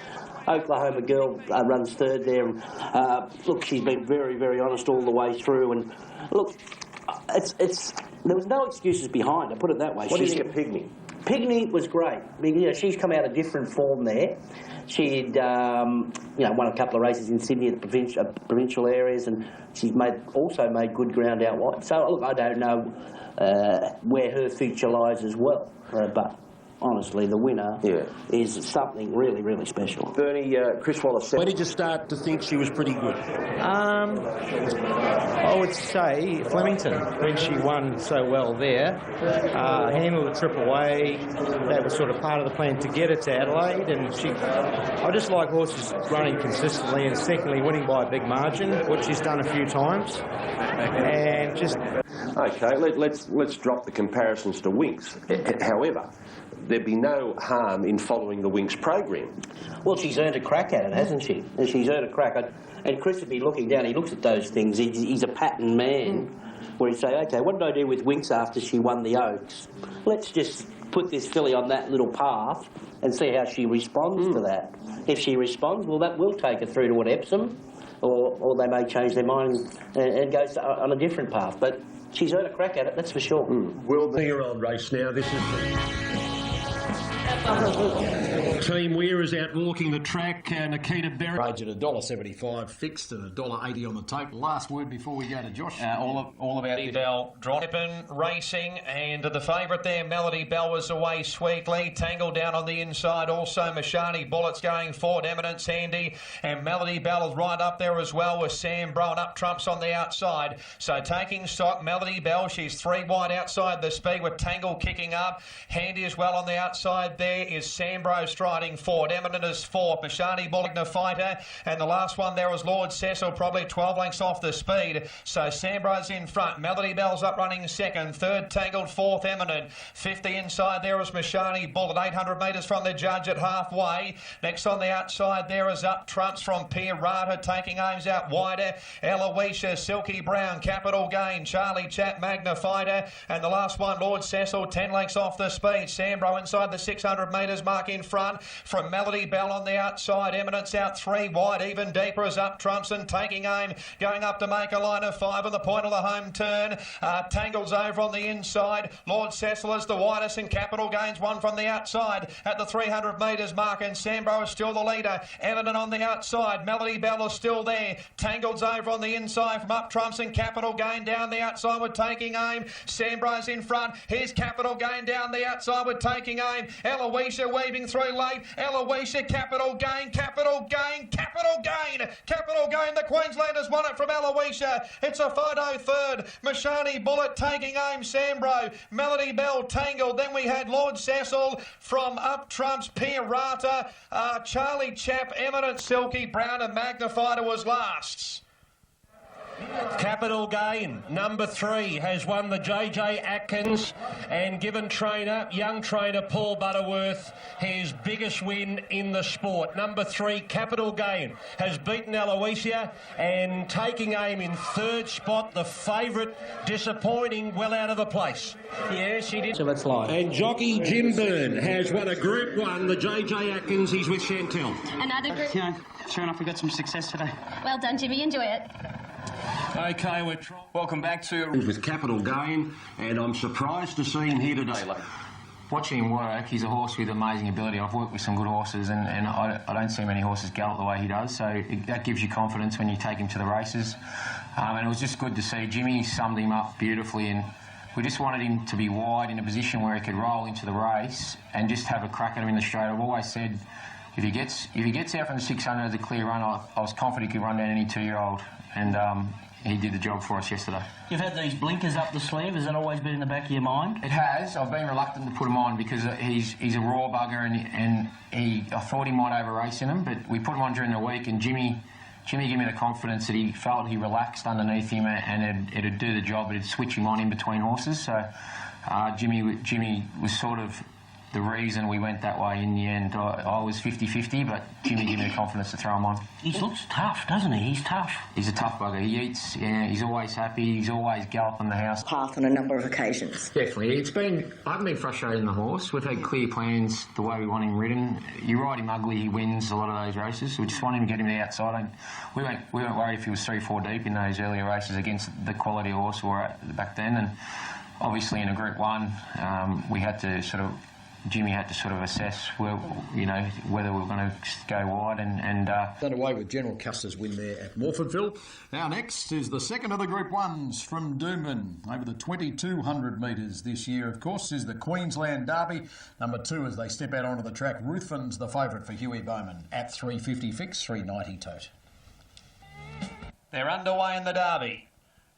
Oklahoma Girl runs 3rd there. Look, she's been very, very honest all the way through, and look, there was no excuses behind her, put it that way.
What do you think of Pygmy?
Pygmy was great. I mean, she's come out of different form there. She'd won a couple of races in Sydney at the provincial areas, and she's also made good ground out wide. So look, I don't know where her future lies as well, but honestly, the winner is something really, really special.
Bernie, Chris Wallace said...
When did you start to think she was pretty good? I would say Flemington, when she won so well there. Handled the trip away. That was sort of part of the plan to get her to Adelaide. And I just like horses running consistently and secondly winning by a big margin, which she's done a few times. And just...
OK, let's drop the comparisons to Winx. However, there'd be no harm in following the Winx program.
Well, she's earned a crack at it, hasn't she? She's earned a crack. And Chris would be looking down. He looks at those things. He's a pattern man, where he'd say, OK, what did I do with Winx after she won the Oaks? Let's just put this filly on that little path and see how she responds to that. If she responds, well, that will take her through to an Epsom, or they may change their mind and go on a different path. But she's had a crack at it, that's for sure.
Will the year-old race now? This is Team Weir is out walking the track. Nikita Berry.
Rage at $1.75 fixed and $1.80 on the tape. Last word before we go to Josh.
All about
Melody Bell dropping, racing, and the favourite there, Melody Bell, was away sweetly. Tangled down on the inside. Also, Mashani Bullets going forward. Eminence Handy, and Melody Bell is right up there as well with Sam Brown up trumps on the outside. So taking stock, Melody Bell, she's 3 wide outside the speed with Tangle kicking up. Handy as well on the outside there is Sambro striding forward. Eminent is 4th. Mashani Bullock the fighter. And the last one there was Lord Cecil, probably 12 lengths off the speed. So Sambro's in front. Melody Bell's up running 2nd. 3rd Tangled, 4th Eminent. 50 inside there is Mashani Bullock. 800 metres from the judge at halfway. Next on the outside there is Up Trumps from Pirata, taking aims out wider. Eloise, Silky Brown, Capital Gain, Charlie Chat, Magnifier. And the last one, Lord Cecil, 10 lengths off the speed. Sambro inside the 600 metres mark in front from Melody Bell on the outside. Eminence out 3 wide, even deeper is Up Trumps and taking aim, going up to make a line of 5 on the point of the home turn. Tangles over on the inside. Lord Cecil is the widest and Capital Gains 1 from the outside at the 300 metres mark, and Sambro is still the leader. Eminent on the outside. Melody Bell is still there. Tangles over on the inside from Up Trumps and Capital Gain down the outside with taking aim. Sambro's in front. Here's Capital Gain down the outside with taking aim. Eloisa weaving through late. Eloisa, Capital Gain, Capital Gain, Capital Gain, Capital Gain. The Queenslanders won it from Eloisa. It's a photo 3rd. Mashani Bullet taking aim. Sambro, Melody Bell, Tangled. Then we had Lord Cecil from Up Trumps, Pirata, Charlie Chap, Eminent, Silky Brown, and Magnifier was lasts.
Capital Gain, number 3, has won the JJ Atkins and given trainer, young trainer Paul Butterworth, his biggest win in the sport. Number 3, Capital Gain, has beaten Eloisia and taking aim in 3rd spot, the favourite, disappointing, well out of the place. Yeah, she did.
So that's live.
And jockey Jim Byrne has won a Group 1, the JJ Atkins, he's with Chantel.
Another group.
You know, sure enough, we got some success today.
Well done, Jimmy. Enjoy it.
Okay, welcome back to with Capital Gain, and I'm surprised to see him here today.
Watching him work, he's a horse with amazing ability. I've worked with some good horses, and I don't see many horses gallop the way he does, so that gives you confidence when you take him to the races. And it was just good to see. Jimmy summed him up beautifully, and we just wanted him to be wide in a position where he could roll into the race and just have a crack at him in the straight. I've always said, if he gets out from the 600 as a clear run, I was confident he could run down any 2-year-old, and he did the job for us yesterday.
You've had these blinkers up the sleeve. Has that always been in the back of your mind?
It has. I've been reluctant to put him on because he's a raw bugger, and I thought he might over-race in him, but we put him on during the week, and Jimmy gave me the confidence that he felt he relaxed underneath him, and it'd do the job. It'd switch him on in between horses. So Jimmy was sort of the reason we went that way in the end. I was 50-50, but Jimmy gave me the confidence to throw him on.
He looks tough, doesn't he? He's tough.
He's a tough bugger. He eats, he's always happy, he's always galloping the house.
Path on a number of occasions.
Definitely. I haven't been frustrated in the horse. We've had clear plans the way we want him ridden. You ride him ugly, he wins a lot of those races. We just want him to get him to the outside. We weren't worried if he was 3-4 deep in those earlier races against the quality of horse we were at back then. And obviously in a Group 1, we had to Jimmy had to sort of assess whether we were going to go wide and
Underway with General Custer's win there at Morfordville. Now next is the second of the Group 1s from Doomben over the 2,200 metres this year. Of course is the Queensland Derby. Number 2 as they step out onto the track. Ruthven's the favourite for Huey Bowman at 350 fix, 390 tote.
They're underway in the Derby.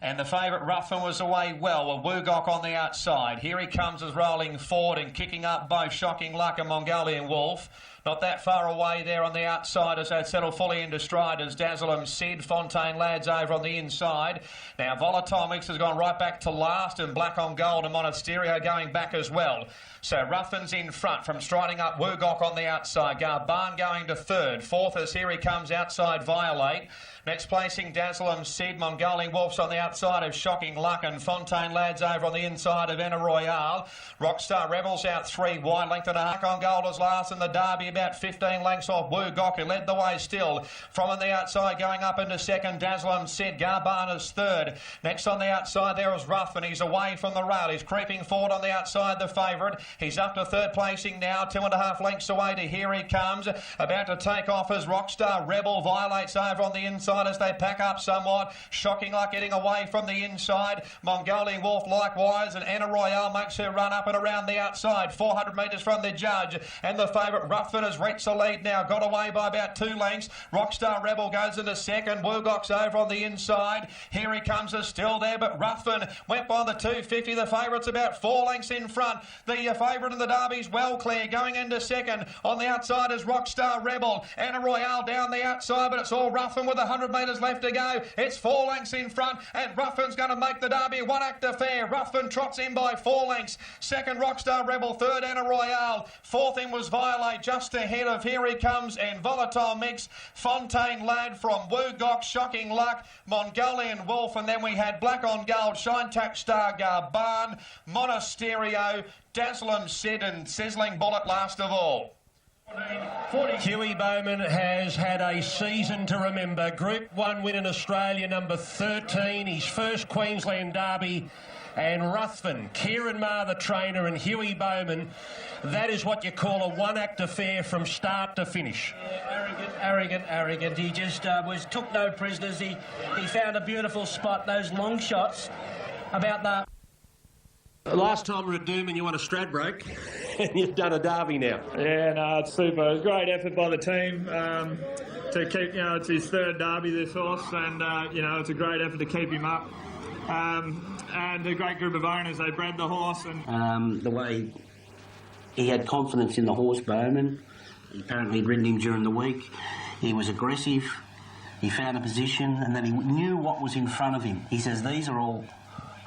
And the favourite Ruffin was away well with Woogok on the outside. Here he comes as rolling forward and kicking up both Shocking Luck and Mongolian Wolf. Not that far away there on the outside as they settle fully into stride as Dazzle Sid, Fontaine Lads over on the inside. Now Volatile Mix has gone right back to last, and Black on Gold and Monasterio going back as well. So Ruffin's in front from striding up Woogok on the outside. Garban going to third. Fourth as Here He Comes outside Violate. Next placing Dazzle Sid, Mongolian Wolves on the outside of Shocking Luck, and Fontaine Lads over on the inside of Enna Royale. Rockstar Rebels out 3 wide, length and a half on Gold as last in the Derby, about 15 lengths off Woogok, who led the way still. From on the outside going up into second, Dazzle Sid, Garban is third. Next on the outside there is Ruffin. He's away from the rail. He's creeping forward on the outside, the favourite. He's up to third placing now, 2.5 lengths away to Here He Comes. About to take off as Rockstar Rebel. Violates over on the inside as they pack up somewhat. Shocking Luck getting away from the inside. Mongolian Wolf likewise, and Enna Royale makes her run up and around the outside. 400 metres from the judge, and the favourite Ruffin has reached the lead now. Got away by about 2 lengths. Rockstar Rebel goes into second. Woogok's over on the inside. Here He Comes is still there, but Ruffin went by the 250. The favourite's about 4 lengths in front. The favourite in the Derby's well clear. Going into second. On the outside is Rockstar Rebel. Enna Royale down the outside, but it's all Ruffin with 100 metres left to go. It's 4 lengths in front, and Ruffin's going to make the Derby one act affair. Ruffin trots in by 4 lengths. Second, Rockstar Rebel. Third, Enna Royale. Fourth in was Violate, just ahead of Here He Comes and Volatile Mix. Fontaine Lad from Woogok, Shocking Luck, Mongolian Wolf, and then we had Black on Gold, Shine Tax Star, Garban, Monasterio, Dazzle Sid, and Sizzling Bullet last of all.
Huey Bowman has had a season to remember. Group 1 win in Australia, number 13, his first Queensland Derby. And Ruthven, Kieran Maher the trainer, and Huey Bowman, that is what you call a one-act affair from start to finish.
Yeah, arrogant. He just took no prisoners. He found a beautiful spot, those long shots about the...
Last time we were at Doomben, you won a Stradbroke, and you've done a Derby now.
Yeah, no, it's super. It was a great effort by the team to keep, it's his third Derby, this horse, and, it's a great effort to keep him up. And a great group of owners, they bred the horse. And
the way he had confidence in the horse, Bowman, he apparently ridden him during the week. He was aggressive, he found a position, and then he knew what was in front of him. He says, these are all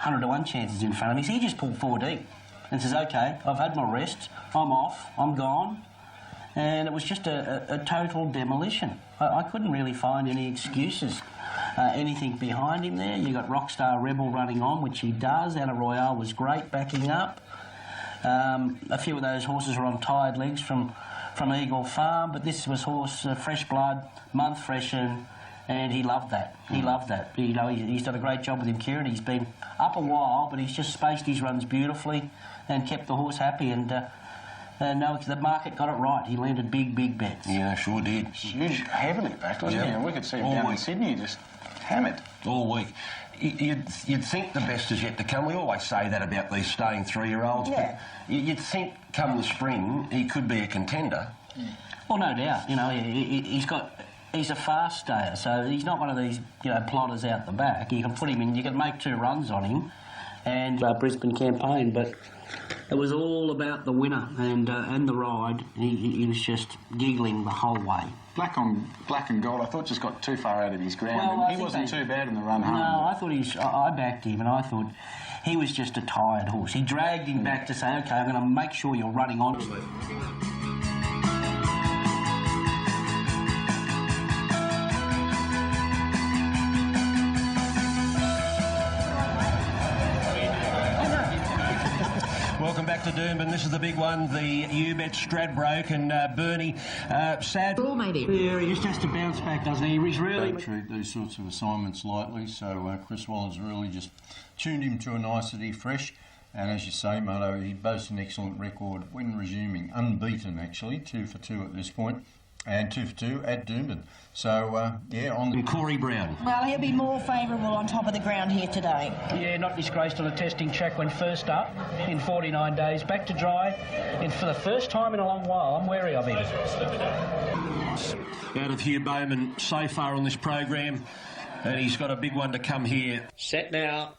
100 to 1 chances in front of me. So he just pulled 4 deep and says, OK, I've had my rest, I'm off, I'm gone. And it was just a total demolition. I couldn't really find any excuses. Anything behind him there. You got Rockstar Rebel running on, which he does. Enna Royale was great backing up. A few of those horses were on tired legs from Eagle Farm, but this was horse fresh blood, month freshen, and he loved that. He loved that. He's done a great job with him, Kieran. He's been up a while, but he's just spaced his runs beautifully and kept the horse happy. And no, the market got it right. He landed big bets.
Yeah, sure did. Huge, heavily backed, wasn't he? We could see him down in Sydney just hammered all week. You'd think the best is yet to come. We always say that about these staying 3-year-olds, but you'd think come the spring he could be a contender.
Well, no doubt. He's a fast stayer, so he's not one of these plotters out the back. You can put him in. You can make 2 runs on him, and Brisbane campaign, but. It was all about the winner and the ride. He was just giggling the whole way.
Black and Gold, I thought just got too far out of his ground. Well, he wasn't too bad in the run home.
No, I thought I backed him, and I thought he was just a tired horse. He dragged him back to say, OK, I'm going to make sure you're running on.
Welcome back to Doomben. This is the big one, the UBet Stradbroke, and Bernie, sad.
All maybe.
Yeah, he just has to bounce back, doesn't he? He's really...
Don't treat these sorts of assignments lightly, so Chris Waller's really just tuned him to a nicety fresh. And as you say, Marto, he boasts an excellent record when resuming, unbeaten actually, 2 for 2 at this point, and 2 for 2 at Doomben. So, on
Corey Brown.
Well, he'll be more favourable on top of the ground here today.
Yeah, not disgraced on a testing track when first up in 49 days. Back to dry, and for the first time in a long while, I'm wary of him.
Out of Hugh Bowman so far on this program, and he's got a big one to come here.
Set now.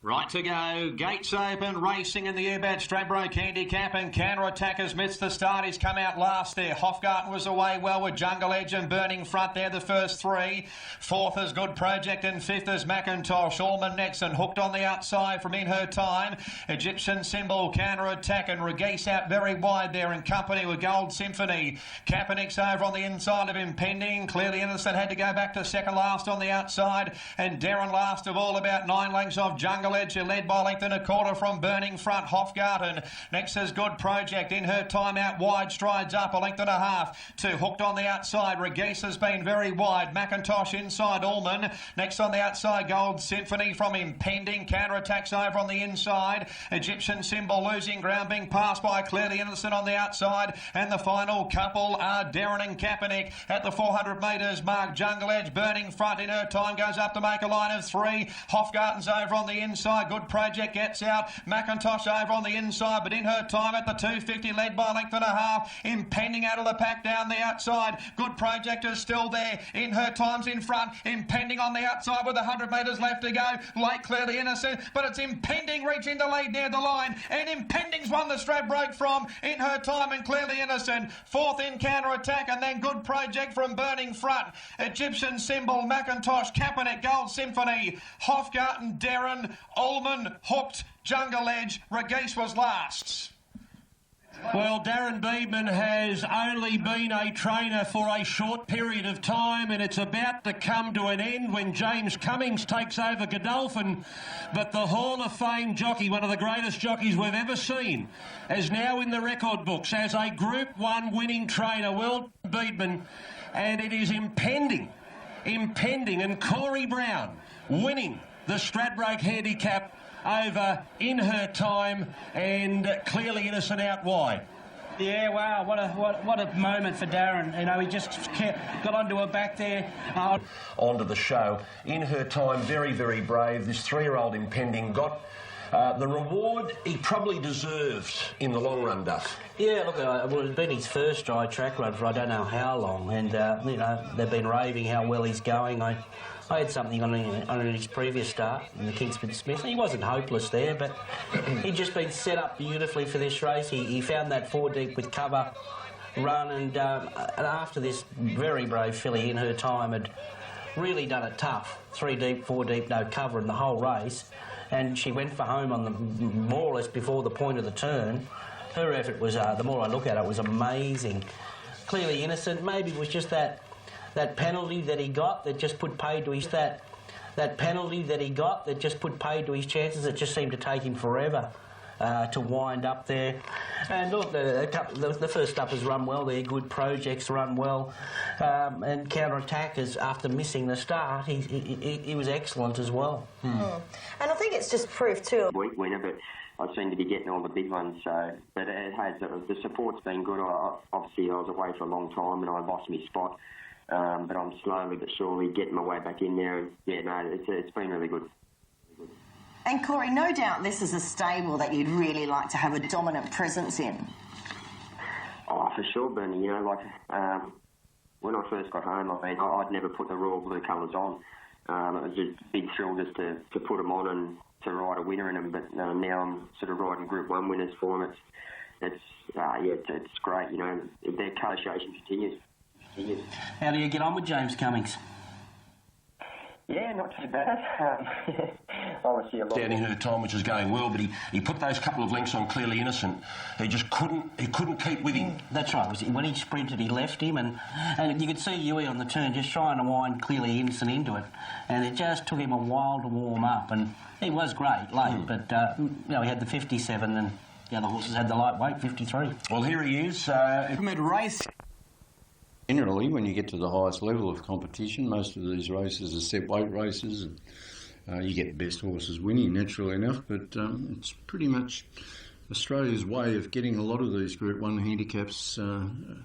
Right to go, gates open, racing in the Airbat Stradbroke handicap, and Counter Attack has missed the start. He's come out last there. Hofgarten was away well with Jungle Edge and Burning Front there, the first three. Fourth is Good Project and fifth is Macintosh. Allman next and hooked on the outside from In Her Time. Egyptian Symbol, Counter Attack, and Regace out very wide there in company with Gold Symphony. Kaepernick's over on the inside of Impending. Clearly Innocent had to go back to second last on the outside, and Darren last of all, about 9 lengths off Jungle Edge, led by length and a quarter from Burning Front. Hofgarten. Next is Good Project. In Her Time out wide, strides up a length and a half to Hooked on the outside. Regace has been very wide. Macintosh inside Allman. Next on the outside, Gold Symphony from Impending. Counter Attacks over on the inside. Egyptian Symbol losing ground, being passed by Clearly Innocent on the outside. And the final couple are Darren and Kaepernick at the 400 metres mark. Jungle Edge, Burning Front. In Her Time goes up to make a line of 3. Hofgarten's over on the inside. Good Project gets out. Macintosh over on the inside, but In Her Time at the 250, led by length and a half. Impending out of the pack down the outside. Good Project is still there. In Her Time's in front. Impending on the outside with 100 metres left to go. Late Clearly Innocent, but it's Impending reaching the lead near the line. And Impending's won the Stradbroke from In Her Time and Clearly Innocent. Fourth in Counter Attack, and then Good Project from Burning Front. Egyptian Symbol, Macintosh, Kaepernick, Gold Symphony, Hofgarten, Darren, Allman, Hooked, Jungle Edge. Regace was last.
Well, Darren Beedman has only been a trainer for a short period of time, and it's about to come to an end when James Cummings takes over Godolphin. But the Hall of Fame jockey, one of the greatest jockeys we've ever seen, is now in the record books as a Group 1 winning trainer. Well, Beedman, and it is Impending, and Corey Brown winning the Stradbroke handicap over In Her Time and Clearly Innocent out wide.
Yeah, wow, what a moment for Darren. You know, he just got onto her back there.
Onto the show. In Her Time, very, very brave. This 3-year-old Impending got the reward he probably deserved in the long run, Duff.
Yeah, look, well, it's been his first dry track run for I don't know how long, and, you know, they've been raving how well he's going. I had something on his previous start in the Kingsford Smith. He wasn't hopeless there, but he'd just been set up beautifully for this race. He found that 4 deep with cover run, and after this very brave filly In Her Time had really done it tough. 3 deep, 4 deep, no cover in the whole race, and she went for home on the more or less before the point of the turn. Her effort was, the more I look at it, was amazing. Clearly Innocent, maybe it was just that penalty that he got that just put paid to his that penalty that he got that just put paid to his chances. It just seemed to take him forever to wind up there. And look, the first up has run well there. Good Projects run well, and Counter Attack is, after missing the start, he was excellent as well.
And I think it's just proof too.
Weak winner, but I seem to be getting all the big ones. So, but it has the support's been good. Obviously, I was away for a long time and I lost my spot. But I'm slowly but surely getting my way back in there. And, yeah, no, it's been really good.
And Corey, no doubt this is a stable that you'd really like to have a dominant presence in.
Oh, for sure, Bernie. You know, like when I first got home, I mean, I'd never put the royal blue colours on. It was just a big thrill just to put them on and to ride a winner in them. But now I'm sort of riding Group 1 winners for them. It's great. You know, their co-association continues.
How do you get on with James Cummings?
Yeah, not too bad. Obviously a lot
down In Her Time, which is going well, but he put those couple of lengths on Clearly Innocent. He just couldn't keep with him.
That's right. When he sprinted, he left him, and you could see Huey on the turn just trying to wind Clearly Innocent into it, and it just took him a while to warm up. And he was great late, but you know, he had the 57, and the other horses had the lightweight 53.
Well, here he is.
Race. Generally, when you get to the highest level of competition, most of these races are set weight races, and you get the best horses winning, naturally enough, but it's pretty much Australia's way of getting a lot of these Group 1 handicaps to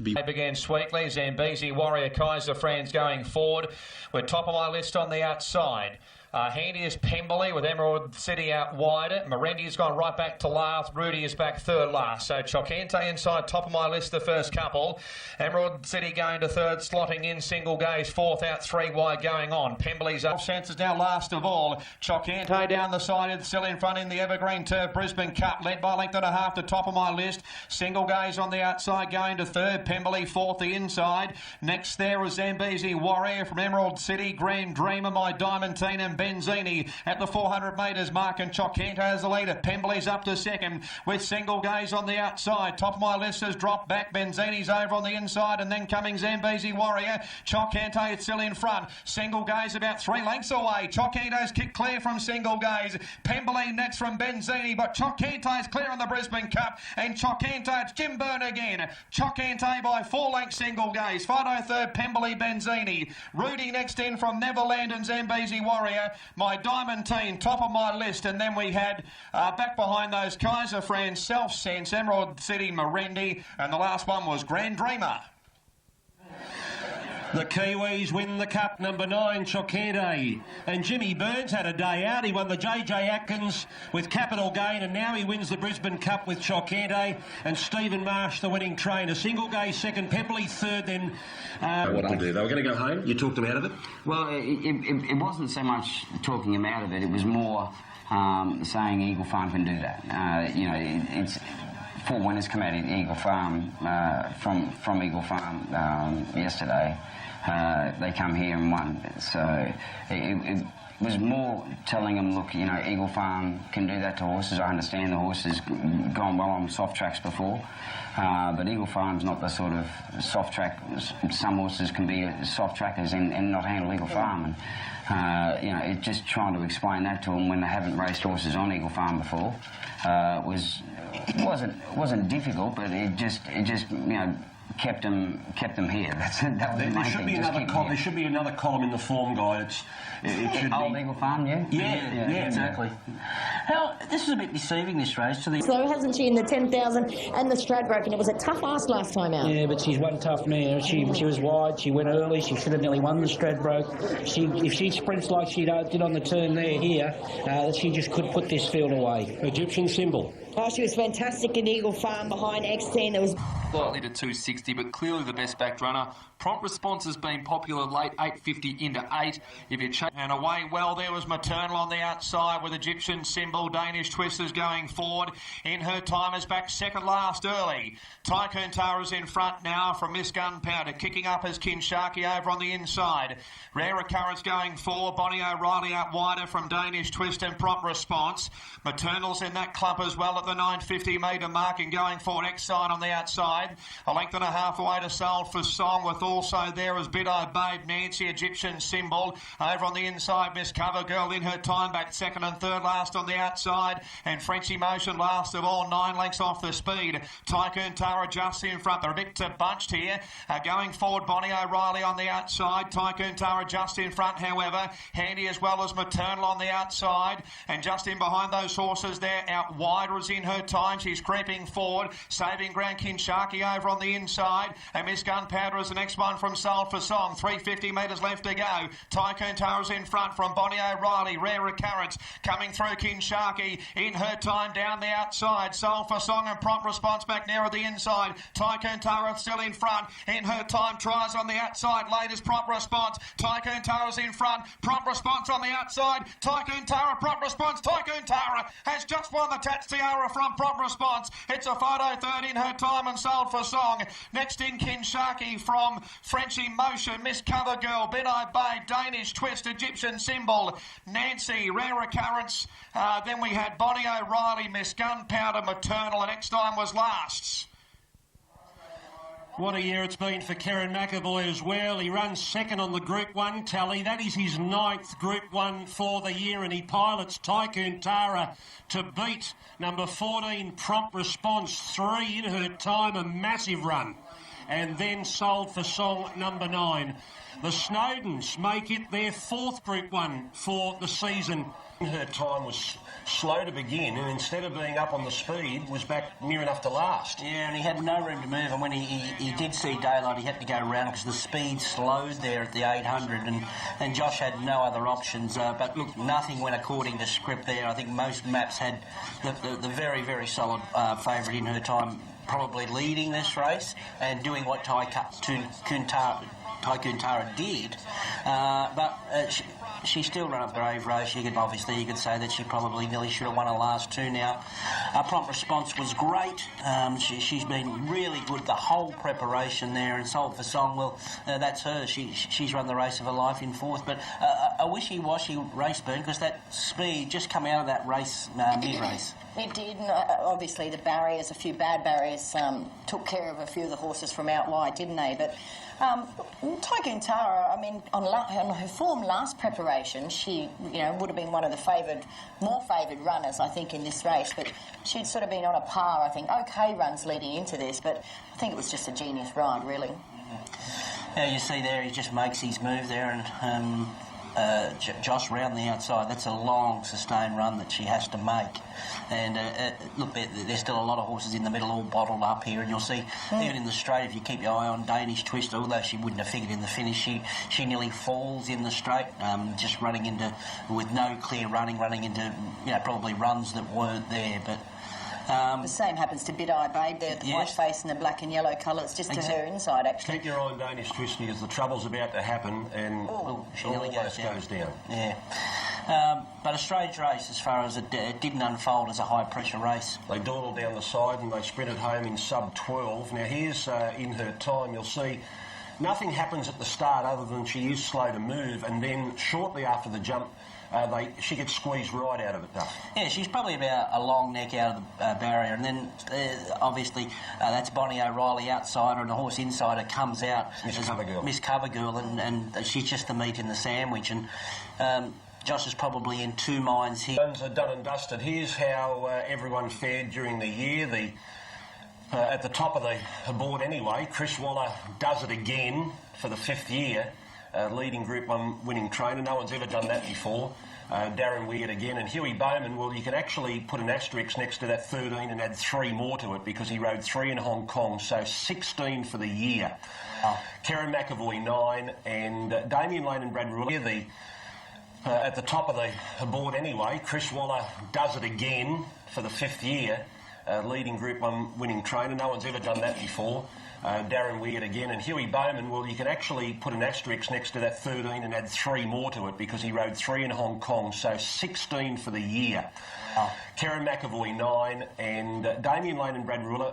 be...
They began sweetly. Zambezi, Warrior, Kaiser, Franz going forward. We're top of my list on the outside. Handy is Pemberley with Emerald City out wider. Morendi's gone right back to last. Rudy is back third last. So Chocente inside, top of my list, the first couple. Emerald City going to third, slotting in single gaze, fourth out, 3 wide going on. Pemberley's up. Chances now last of all. Chocente down the side, still in front in the Evergreen Turf Brisbane Cup, led by a length and a half, the top of my list. Single gaze on the outside going to third. Pemberley fourth, the inside. Next there is Zambezi Warrior from Emerald City. Green Dreamer, My Diamantine and Benzini at the 400 metres mark, and Chocente as the leader. Pemberley's up to second with single gaze on the outside. Top of my list has dropped back. Benzini's over on the inside, and then coming Zambezi Warrior. Chocente still in front. Single gaze about 3 lengths away. Chocente's kicked clear from single gaze. Pemberley next from Benzini, but Chocente's clear on the Brisbane Cup, and Chocente, it's Jim Byrne again. Chocente by 4 lengths single gaze. Fido third, Pemberley, Benzini. Rudy next in from Neverland and Zambezi Warrior. My Diamantine, top of my list, and then we had back behind those Kaiser Friends, Self Sense, Emerald City, Morendi, and the last one was Grand Dreamer.
The Kiwis win the Cup, number 9, Chocente. And Jimmy Burns had a day out. He won the J.J. Atkins with capital gain, and now he wins the Brisbane Cup with Chocente. And Stephen Marsh, the winning trainer. Single gaze second, Pemberley third, then...
What to do? They were going to go home. You talked them out of it?
Well, it wasn't so much talking him out of it. It was more saying Eagle Farm can do that. You know, it's... 4 winners come out in Eagle Farm, from Eagle Farm yesterday. They come here and won. So it was more telling them, look, you know, Eagle Farm can do that to horses. I understand the horse has gone well on soft tracks before, but Eagle Farm's not the sort of soft track. Some horses can be soft trackers and not handle Eagle Farm. And, you know, it just trying to explain that to them when they haven't raced horses on Eagle Farm before wasn't difficult, but it just you know kept them here. That was the main thing.
There should be another column in the form guide. It should
Old
be
Eagle Farm, yeah?
Yeah, exactly.
How, this is a bit deceiving, this race.
So hasn't she in the 10,000 and the Stradbroke, and it was a tough ask last time out.
Yeah, but she's one tough mare. She was wide, she went early, she should have nearly won the Stradbroke. If she sprints like she did on the turn here, she just could put this field away.
Egyptian Symbol.
Oh, she was fantastic in Eagle Farm behind X10. There was
slightly to 260, but clearly the best backed runner. Prompt Response has been popular late, 8.50 into 8. If you change
and away well, there was Maternal on the outside with Egyptian Symbol. Danish Twisters going forward. In her time is back second last early. Tycoon Tara's in front now from Miss Gunpowder. Kicking up as Kinshaki over on the inside. Rare Occurrence going forward. Bonnie O'Reilly out wider from Danish Twist and Prompt Response. Maternal's in that clump as well at the 950 metre mark and going forward. X-side on the outside. A length and a half away to Sold for Song, with also there as Biddo Babe Nancy, Egyptian Symbol. Over on the inside, Miss Cover Girl in her time back second and third last on the outside. And French Emotion last of all, 9 lengths off the speed. Tycoon Tara just in front. They're a bit bunched here. Going forward, Bonnie O'Reilly on the outside. Tycoon Tara just in front, however. Handy as well as Maternal on the outside. And just in behind those horses there, out wider is in her time. She's creeping forward. Saving ground, Kinshaki over on the inside. And Miss Gunpowder is the next one from Sold for Song. 350 metres left to go. Tycoon Tara's in front from Bonnie O'Reilly. Rare Occurrence coming through Kinshaki in her time down the outside. Sold for Song and Prompt Response back near at the inside. Tycoon Tara still in front. In her time, tries on the outside. Latest Prompt Response. Tycoon Tara's in front. Prompt Response on the outside. Tycoon Tara, Prompt Response. Tycoon Tara has just won the Tatt Tiara from Prompt Response. It's a photo third in her time and Sold for Song. Next in Kinshaki from French Emotion, Miss Cover Girl, Biddo Babe, Danish Twist, Egyptian Symbol, Nancy, Rare Occurrence. Then we had Bonnie O'Reilly, Miss Gunpowder, Maternal, and next time was Lasts.
What a year it's been for Kieran McAvoy as well. He runs second on the Group 1 tally. That is his 9th Group 1 for the year, and he pilots Tycoon Tara to beat number 14 Prompt Response. 3 in her time, a massive run. and then sold for song number 9. The Snowdens make it their 4th Group 1 for the season.
Her time was slow to begin, and instead of being up on the speed, was back near enough to last.
Yeah, and he had no room to move, and when he did see daylight, he had to go around because the speed slowed there at the 800, and Josh had no other options. But look, nothing went according to script there. I think most maps had the very, very solid favourite in her time probably leading this race and doing what Tatt did, but she still ran a brave race. You could say that she probably nearly should have won her last 2 now. Her prompt response was great. She's been really good the whole preparation there, and sold for song, well, that's her. She's run the race of her life in 4th, but a wishy-washy race, Burn, because that speed just come out of that race mid-race.
It did, and obviously the barriers, a few bad barriers, took care of a few of the horses from out wide, didn't they? But Tycoon Tara, I mean, on her form last preparation, she, would have been one of the more favoured runners, I think, in this race. But she'd sort of been on a par, I think. OK runs leading into this, but I think it was just a genius ride, really.
Yeah, you see there, he just makes his move there, and Josh round the outside. That's a long, sustained run that she has to make. And look, there's still a lot of horses in the middle, all bottled up here. And you'll see, even in the straight, if you keep your eye on Danish Twist, although she wouldn't have figured in the finish, she nearly falls in the straight, just running into, with no clear running into, probably runs that weren't there. But
the same happens to Bid Eye Babe there, the white face and the black and yellow colours, just to her inside, actually.
Keep your eye on Danish Twist because the trouble's about to happen, and
she nearly goes
down.
Yeah. But a strange race as far as it didn't unfold as a high-pressure race.
They dawdled down the side and they sprinted home in sub-12. Now here's in her time, you'll see nothing happens at the start other than she is slow to move, and then shortly after the jump she gets squeezed right out of it, though.
Yeah, she's probably about a long neck out of the barrier, and then obviously that's Bonnie O'Reilly outsider, and the horse insider comes out
Miss Covergirl.
Miss Covergirl, and she's just the meat in the sandwich, and Josh is probably in 2 minds here.
Guns are done and dusted. Here's how everyone fared during the year. At the top of the board anyway, Chris Waller does it again for the 5th year. Leading Group 1 winning trainer. No one's ever done that before. Darren Weird again. And Huey Bowman, well, you can actually put an asterisk next to that 13 and add 3 more to it because he rode 3 in Hong Kong, so 16 for the year. Kerrin McAvoy, 9, and Damien Lane and Brad Ruler. At the top of the board anyway, Chris Waller does it again for the 5th year. Leading Group 1 winning trainer. No one's ever done that before. Darren Weird again, and Huey Bowman, well, you can actually put an asterisk next to that 13 and add 3 more to it because he rode 3 in Hong Kong, so 16 for the year. Kerrin McAvoy, 9, and Damien Lane and Brad Ruler